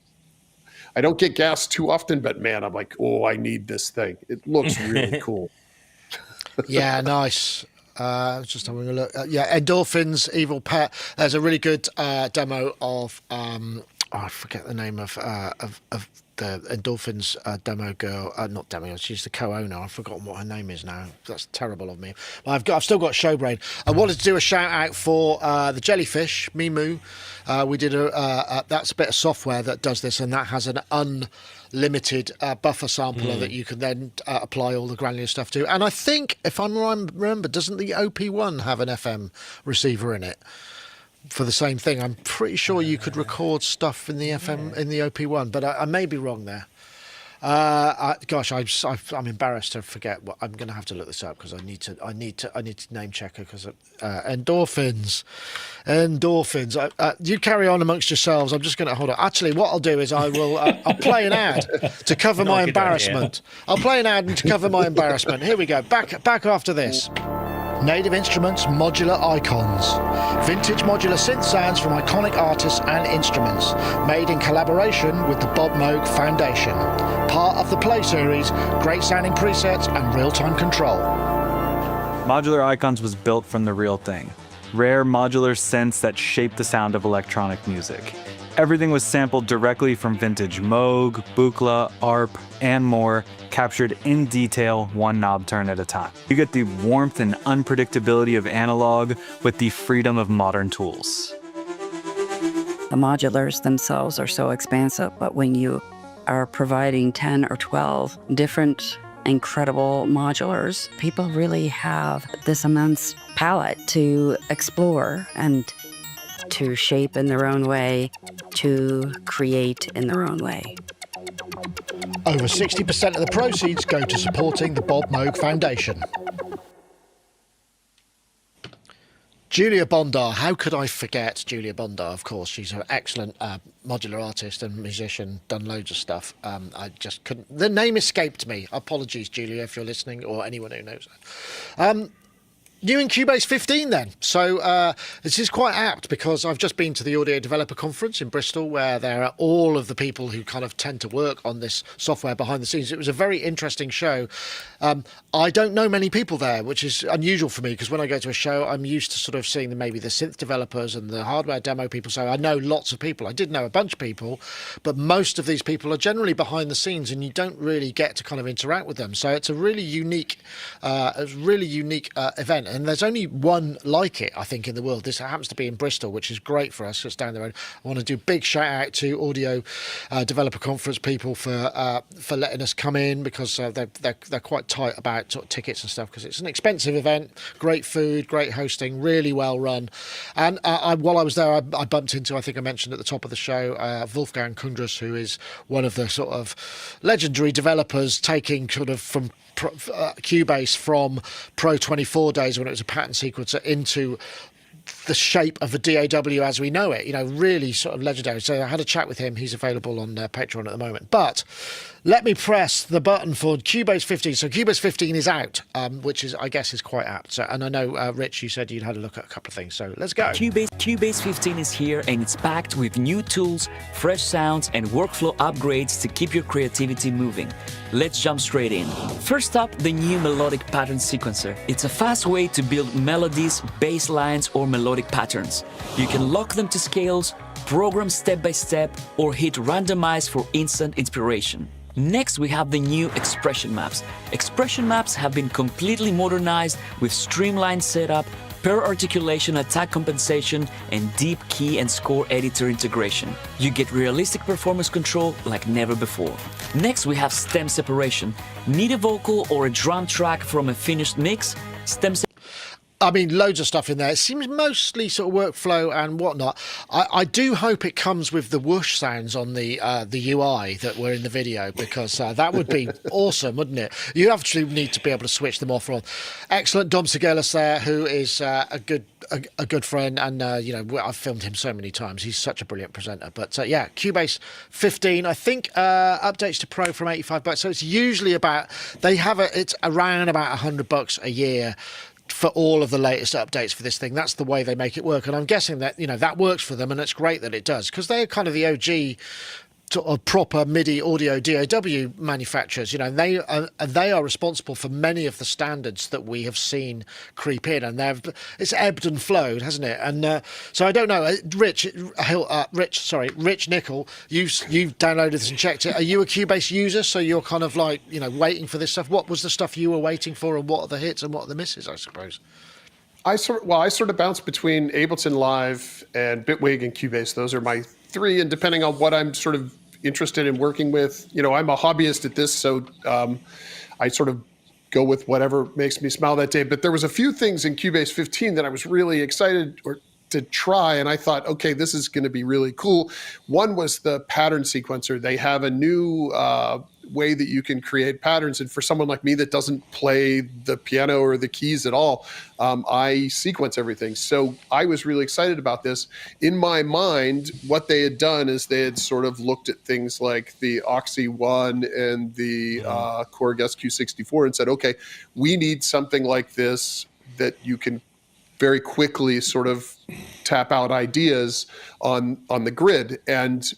Speaker 3: I don't get gas too often, but man, I'm like, oh, I need this thing. It looks really cool.
Speaker 1: Yeah, nice. Just having a look. Endorphins, Evil Pet. There's a really good demo of I forget the name of the Endorphins demo girl. Not demo. She's the co-owner. I've forgotten what her name is now. That's terrible of me. But I've still got Showbrain. I wanted to do a shout out for the Jellyfish Mimu. We did that's a bit of software that does this, and that has an unlimited buffer sampler that you can then apply all the granular stuff to. And I think, if I remember, doesn't the OP1 have an FM receiver in it for the same thing? I'm pretty sure you could record stuff in the FM in the OP1, but I may be wrong there. I'm embarrassed to forget. What I'm going to have to look this up because I need to name check her because endorphins. You carry on amongst yourselves. I'm just going to hold on. Actually, what I'll do is I'll play an ad to cover my embarrassment. I'll play an ad to cover my embarrassment. Here we go. Back after this. Native Instruments Modular Icons. Vintage modular synth sounds from iconic artists and instruments, made in collaboration with the Bob Moog Foundation. Part of the Play series, great sounding presets and real-time control.
Speaker 6: Modular Icons was built from the real thing. Rare modular synths that shape the sound of electronic music. Everything was sampled directly from vintage Moog, Buchla, ARP, and more, captured in detail, one knob turn at a time. You get the warmth and unpredictability of analog with the freedom of modern tools.
Speaker 7: The modulars themselves are so expansive, but when you are providing 10 or 12 different incredible modulars, people really have this immense palette to explore and to shape in their own way, to create in their own way.
Speaker 1: Over 60% of the proceeds go to supporting the Bob Moog Foundation. Julia Bondar, how could I forget Julia Bondar? Of course, she's an excellent modular artist and musician, done loads of stuff. I just couldn't, the name escaped me. Apologies, Julia, if you're listening, or anyone who knows her. New in Cubase 15 then. So this is quite apt because I've just been to the Audio Developer Conference in Bristol where there are all of the people who kind of tend to work on this software behind the scenes. It was a very interesting show. I don't know many people there, which is unusual for me because when I go to a show, I'm used to sort of seeing maybe the synth developers and the hardware demo people. So I know lots of people. I did know a bunch of people, but most of these people are generally behind the scenes and you don't really get to kind of interact with them. So it's a really unique event. And there's only one like it, I think, in the world. This happens to be in Bristol, which is great for us. It's down the road. I want to do a big shout out to Audio Developer Conference people for letting us come in because they're quite tight about sort of tickets and stuff because it's an expensive event. Great food, great hosting, really well run. And while I was there, I bumped into, I think I mentioned at the top of the show, Wolfgang Kundras, who is one of the sort of legendary developers taking sort of from Cubase from Pro 24 days when it was a pattern sequencer into the shape of the DAW as we know it, really sort of legendary. So I had a chat with him. He's available on Patreon at the moment. But let me press the button for Cubase 15. So Cubase 15 is out, which is, I guess, is quite apt. So, and I know, Rich, you said you'd had a look at a couple of things. So let's go.
Speaker 8: Cubase 15 is here, and it's packed with new tools, fresh sounds, and workflow upgrades to keep your creativity moving. Let's jump straight in. First up, the new melodic pattern sequencer. It's a fast way to build melodies, bass lines, or melodic patterns. You can lock them to scales, program step by step, or hit randomize for instant inspiration. Next, we have the new expression maps. Expression maps have been completely modernized with streamlined setup, pair articulation, attack compensation, and deep key and score editor integration. You get realistic performance control like never before. Next, we have stem separation. Need a vocal or a drum track from a finished mix?
Speaker 1: I mean, loads of stuff in there. It seems mostly sort of workflow and whatnot. I do hope it comes with the whoosh sounds on the UI that were in the video, because that would be awesome, wouldn't it? You actually need to be able to switch them off or on. Excellent. Dom Seguelas there, who is a good friend, and I've filmed him so many times. He's such a brilliant presenter. But yeah, Cubase 15, I think updates to Pro from $85. So it's usually it's around about $100 a year for all of the latest updates for this thing. That's the way they make it work, and I'm guessing that that works for them, and it's great that it does, because they're kind of the OG sort of proper MIDI audio DAW manufacturers, and they are responsible for many of the standards that we have seen creep in, and it's ebbed and flowed, hasn't it? And so I don't know, Rich Nicol, you've downloaded this and checked it. Are you a Cubase user? So you're kind of like waiting for this stuff. What was the stuff you were waiting for, and what are the hits and what are the misses, I suppose?
Speaker 3: I sort of bounce between Ableton Live and Bitwig and Cubase. Those are my three, and depending on what I'm sort of interested in working with, I'm a hobbyist at this, so I sort of go with whatever makes me smile that day. But there was a few things in Cubase 15 that I was really excited to try, and I thought, okay, this is going to be really cool. One was the pattern sequencer. They have a new way that you can create patterns, and for someone like me that doesn't play the piano or the keys at all, I sequence everything. So I was really excited about this. In my mind, what they had done is they had sort of looked at things like the Oxy 1 and the Korg SQ64 and said, okay, we need something like this that you can very quickly sort of tap out ideas on the grid. And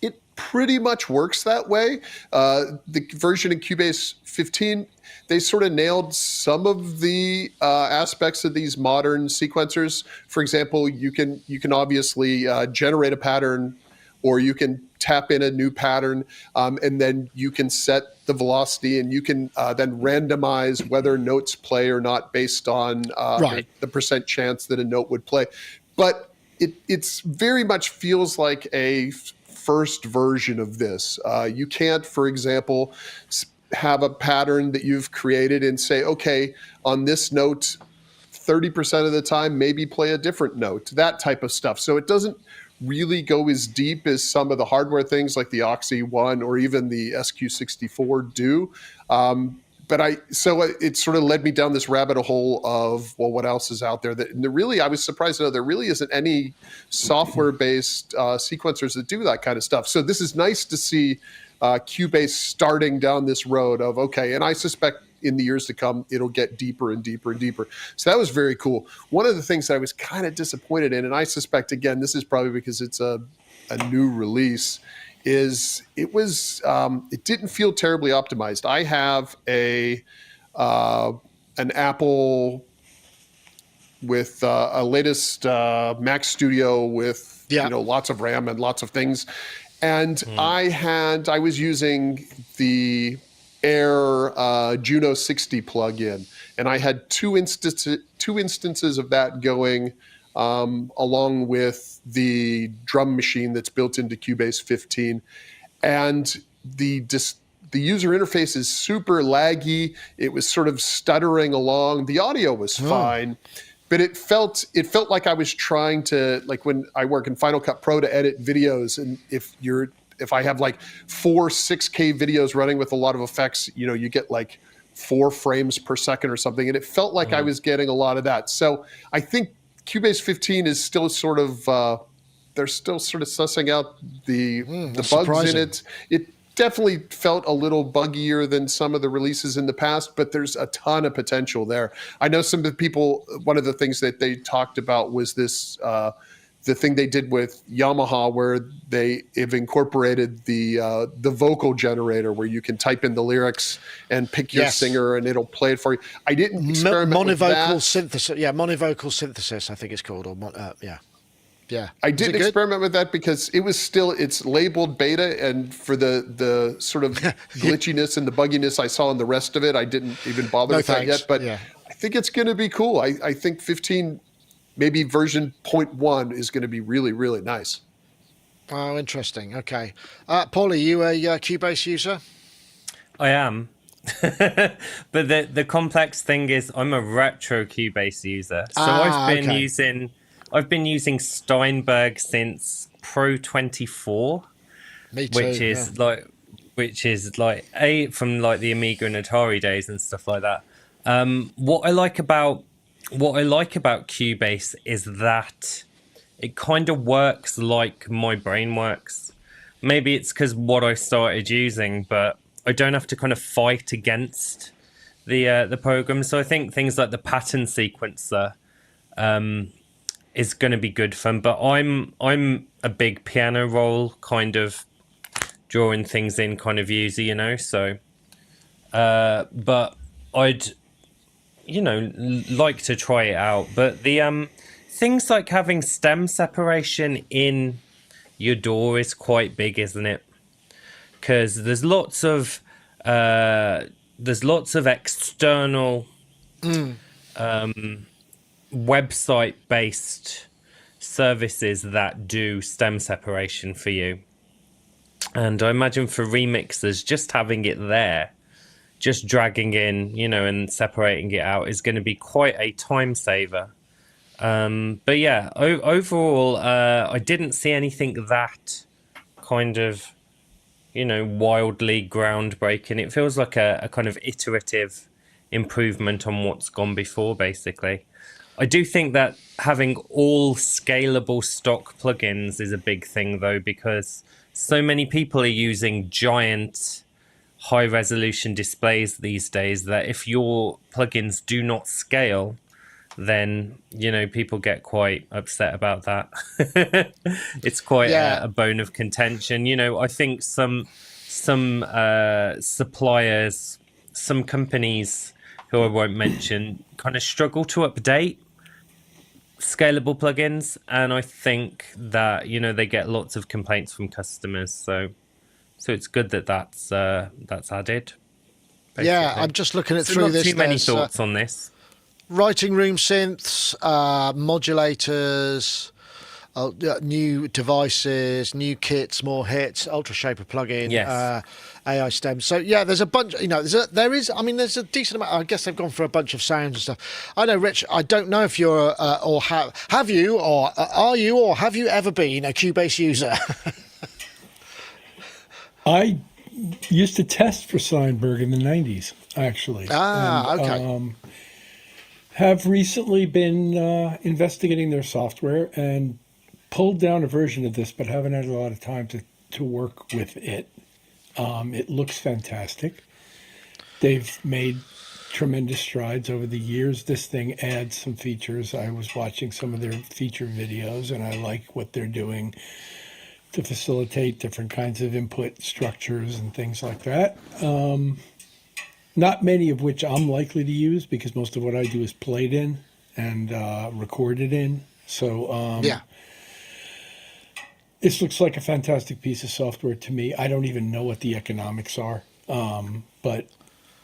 Speaker 3: it pretty much works that way. The version in Cubase 15, they sort of nailed some of the aspects of these modern sequencers. For example, you can obviously generate a pattern, or you can tap in a new pattern, and then you can set the velocity, and you can then randomize whether notes play or not based on the percent chance that a note would play. But it's very much feels like a first version of this. You can't, for example, have a pattern that you've created and say, okay, on this note, 30% of the time, maybe play a different note, that type of stuff. So it doesn't really go as deep as some of the hardware things like the Oxy 1 or even the SQ64 do. So it sort of led me down this rabbit hole of, well, what else is out there? I was surprised to know there really isn't any software-based sequencers that do that kind of stuff. So this is nice to see Cubase starting down this road of, okay, and I suspect in the years to come, it'll get deeper and deeper and deeper. So that was very cool. One of the things that I was kind of disappointed in, and I suspect, again, this is probably because it's a new release, is it didn't feel terribly optimized. I have an Apple with a latest Mac Studio with lots of RAM and lots of things, and I was using the Air Juno 60 plugin, and I had two instances of that going along with the drum machine that's built into Cubase 15, and the user interface is super laggy. It was sort of stuttering along. The audio was fine, but it felt like I was trying to, like when I work in Final Cut Pro to edit videos, and if I have like 4 6K videos running with a lot of effects, you get like 4 frames per second or something. And it felt like I was getting a lot of that. So I think Cubase 15 is still sort of, they're still sort of sussing out the bugs in it. It definitely felt a little buggier than some of the releases in the past, but there's a ton of potential there. I know some of the people, one of the things that they talked about was this, the thing they did with Yamaha, where they have incorporated the vocal generator, where you can type in the lyrics and pick your singer, and it'll play it for you. I didn't experiment with that.
Speaker 1: Monovocal synthesis, monovocal synthesis, I think it's called, or
Speaker 3: I didn't experiment with that because it's labeled beta, and for the sort of glitchiness and the bugginess I saw in the rest of it, I didn't even bother with that yet. But I think it's going to be cool. I think 15. Maybe version 0.1 is going to be really, really nice.
Speaker 1: Oh, interesting. Okay. Paulee, you a Cubase user?
Speaker 4: I am. But the complex thing is I'm a retro Cubase user. So I've been using Steinberg since Pro 24.
Speaker 1: Me too.
Speaker 4: Which is like from like the Amiga and Atari days and stuff like that. What I like about Cubase is that it kind of works like my brain works. Maybe it's because what I started using, but I don't have to kind of fight against the program. So I think things like the pattern sequencer is going to be good fun. But I'm a big piano roll kind of drawing things in kind of user, you know. So, but I'd like to try it out. But the things like having stem separation in your DAW is quite big, isn't it? Because there's lots of external website based services that do stem separation for you, and I imagine for remixers, just having it there, just dragging in, and separating it out is going to be quite a time saver. But yeah, overall, I didn't see anything that kind of, wildly groundbreaking. It feels like a kind of iterative improvement on what's gone before, basically. I do think that having all scalable stock plugins is a big thing, though, because so many people are using giant high-resolution displays these days that if your plugins do not scale, then people get quite upset about that. It's quite a bone of contention. I think some suppliers, some companies who I won't mention, kind of struggle to update scalable plugins, and I think that they get lots of complaints from customers. So it's good that that's added. Basically.
Speaker 1: Yeah, I'm just looking at
Speaker 4: so
Speaker 1: through
Speaker 4: not
Speaker 1: this.
Speaker 4: Too many thoughts on this.
Speaker 1: Writing room synths, modulators, new devices, new kits, more hits, Ultra Shaper plugin, AI stems. So yeah, there's a bunch. There's a decent amount. I guess they've gone for a bunch of sounds and stuff. I know, Rich. I don't know if you're or have you or are you or have you ever been a Cubase user?
Speaker 2: I used to test for Steinberg in the 90s, actually.
Speaker 1: Okay.
Speaker 2: Have recently been investigating their software and pulled down a version of this, but haven't had a lot of time to work with it. It looks fantastic. They've made tremendous strides over the years. This thing adds some features. I was watching some of their feature videos, and I like what they're doing to facilitate different kinds of input structures and things like that. Not many of which I'm likely to use, because most of what I do is played in and recorded in. So this looks like a fantastic piece of software to me. I don't even know what the economics are, but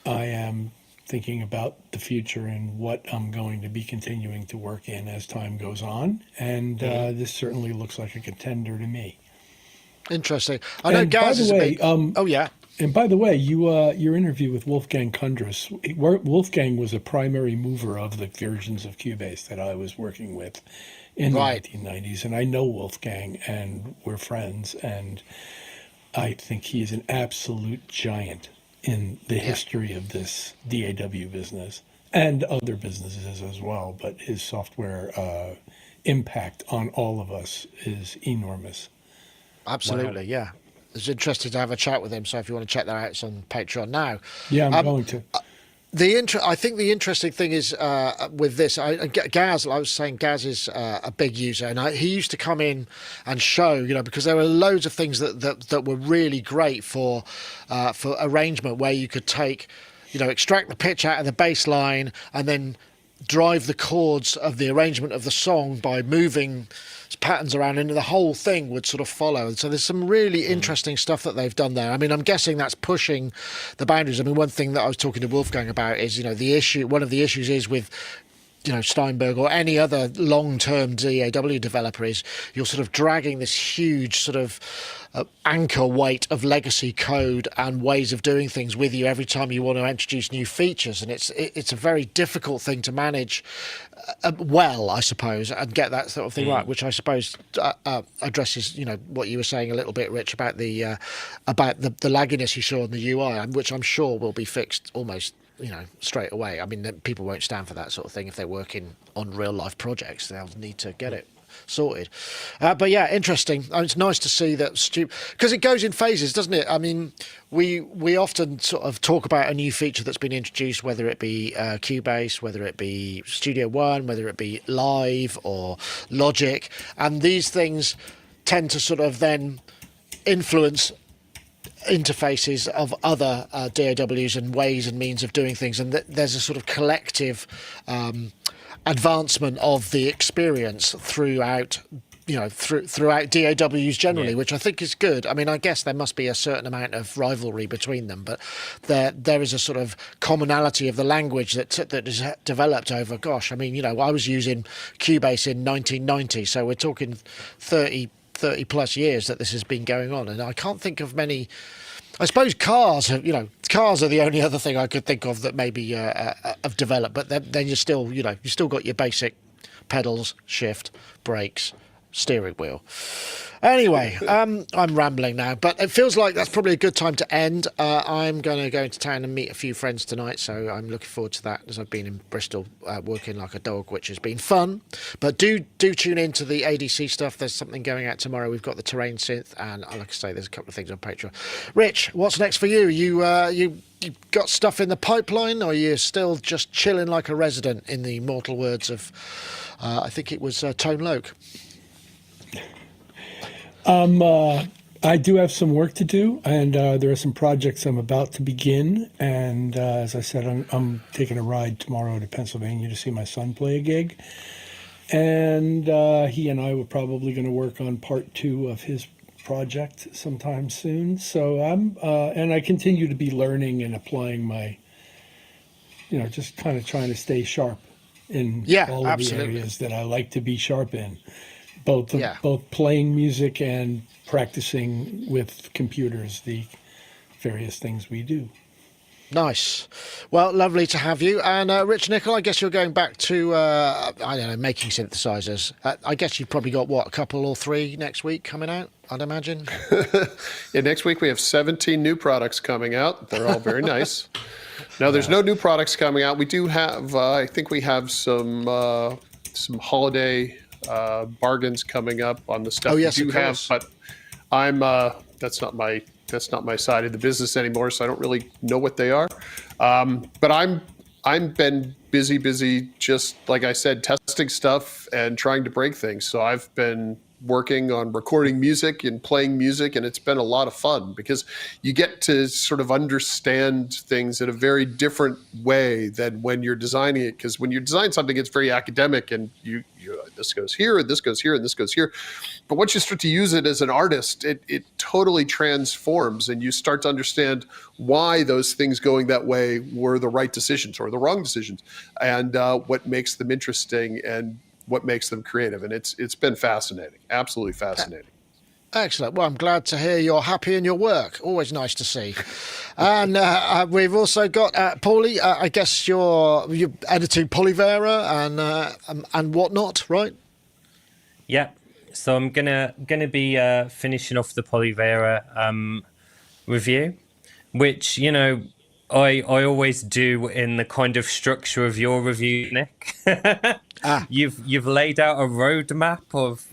Speaker 2: I am thinking about the future and what I'm going to be continuing to work in as time goes on. And this certainly looks like a contender to me.
Speaker 1: Interesting. I know Gaz is a big...
Speaker 2: And by the way, your interview with Wolfgang Kundras, Wolfgang was a primary mover of the versions of Cubase that I was working with in the 1990s. And I know Wolfgang, and we're friends, and I think he is an absolute giant in the history of this DAW business and other businesses as well. But his software impact on all of us is enormous.
Speaker 1: Absolutely, was interested to have a chat with him. So if you want to check that out, it's on Patreon now.
Speaker 2: Yeah, I'm going to.
Speaker 1: I think the interesting thing is with this, Gaz. I was saying Gaz is a big user, and he used to come in and show, because there were loads of things that were really great for arrangement, where you could take, extract the pitch out of the bass line and then drive the chords of the arrangement of the song by moving patterns around, and the whole thing would sort of follow. And so there's some really interesting stuff that they've done there. I mean, I'm guessing that's pushing the boundaries. I mean, one thing that I was talking to Wolfgang about is, one of the issues is with Steinberg or any other long-term DAW developer is you're sort of dragging this huge sort of anchor weight of legacy code and ways of doing things with you every time you want to introduce new features, and it's a very difficult thing to manage well, I suppose, and get that sort of thing right, which I suppose addresses what you were saying a little bit, Rich, about the lagginess you saw in the UI, which I'm sure will be fixed almost straight away. I mean, people won't stand for that sort of thing if they're working on real life projects. They'll need to get it sorted. But yeah, interesting. It's nice to see that because it goes in phases, doesn't it? I mean, we often sort of talk about a new feature that's been introduced, whether it be Cubase, whether it be Studio One, whether it be Live or Logic, and these things tend to sort of then influence interfaces of other DAWs and ways and means of doing things, and there's a sort of collective advancement of the experience throughout DAWs generally, which I think is good. I mean, I guess there must be a certain amount of rivalry between them, but there is a sort of commonality of the language that is developed over, gosh, I mean, I was using Cubase in 1990, so we're talking 30 plus years that this has been going on, and I can't think of many. I suppose cars are the only other thing I could think of that maybe have developed, but then you still got your basic pedals, shift, brakes, steering wheel. Anyway, I'm rambling now, but it feels like that's probably a good time to end. I'm going to go into town and meet a few friends tonight, so I'm looking forward to that, as I've been in Bristol working like a dog, which has been fun. But do tune in to the ADC stuff. There's something going out tomorrow. We've got the Terrain synth, and like I say, there's a couple of things on Patreon. Rich, what's next for you? You got stuff in the pipeline, or are you still just chilling like a resident, in the immortal words of, I think it was Tone Loc?
Speaker 2: I do have some work to do, and there are some projects I'm about to begin. And as I said, I'm taking a ride tomorrow to Pennsylvania to see my son play a gig. And he and I were probably going to work on part 2 of his project sometime soon. So and I continue to be learning and applying my, just kind of trying to stay sharp in all of the areas that I like to be sharp in. Both playing music and practicing with computers, the various things we do.
Speaker 1: Nice. Well, lovely to have you. And Rich, Nicol, I guess you're going back to, making synthesizers. I guess you've probably got, a couple or 3 next week coming out, I'd imagine?
Speaker 3: Yeah, next week we have 17 new products coming out. They're all very nice. No, there's no new products coming out. We do have, I think we have some holiday bargains coming up on the stuff we do have, but I'm that's not my side of the business anymore, so I don't really know what they are. But I'm been busy, just like I said, testing stuff and trying to break things. So I've been working on recording music and playing music, and it's been a lot of fun because you get to sort of understand things in a very different way than when you're designing it. Because when you design something, it's very academic, and you this goes here, and this goes here, and this goes here. But once you start to use it as an artist, it totally transforms, and you start to understand why those things going that way were the right decisions or the wrong decisions, and what makes them interesting and what makes them creative. And it's been fascinating, absolutely fascinating.
Speaker 1: Excellent. Well, I'm glad to hear you're happy in your work. Always nice to see. And we've also got Paulee. I guess you're editing Polyvera and whatnot, right?
Speaker 4: Yeah. So I'm gonna be finishing off the Polyvera review, which I always do in the kind of structure of your review, Nick. You've laid out a roadmap of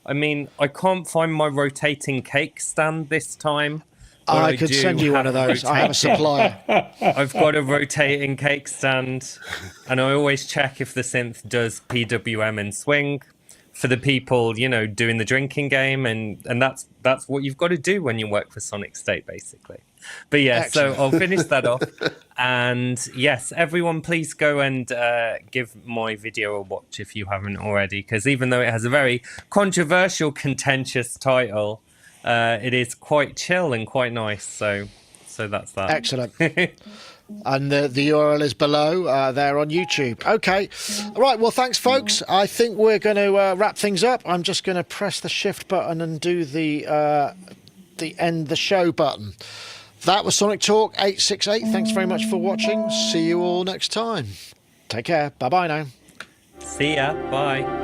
Speaker 4: I mean, I can't find my rotating cake stand this time. but
Speaker 1: I could
Speaker 4: do
Speaker 1: send you one of
Speaker 4: have
Speaker 1: those. I have a supplier.
Speaker 4: I've got a rotating cake stand, and I always check if the synth does PWM and swing for the people, you know, doing the drinking game, and that's what you've got to do when you work for Sonicstate, basically. But yeah,
Speaker 1: Excellent.
Speaker 4: so I'll finish that off. And yes, everyone, please go and give my video a watch if you haven't already, because even though it has a very controversial, contentious title, it is quite chill and quite nice. So that's that.
Speaker 1: Excellent. And the URL is below there on YouTube. Okay. All right. Well, thanks, folks. I think we're going to wrap things up. I'm just going to press the shift button and do the end the show button. That was Sonic Talk 868. Thanks very much for watching. See you all next time. Take care. Bye-bye now.
Speaker 4: See ya. Bye.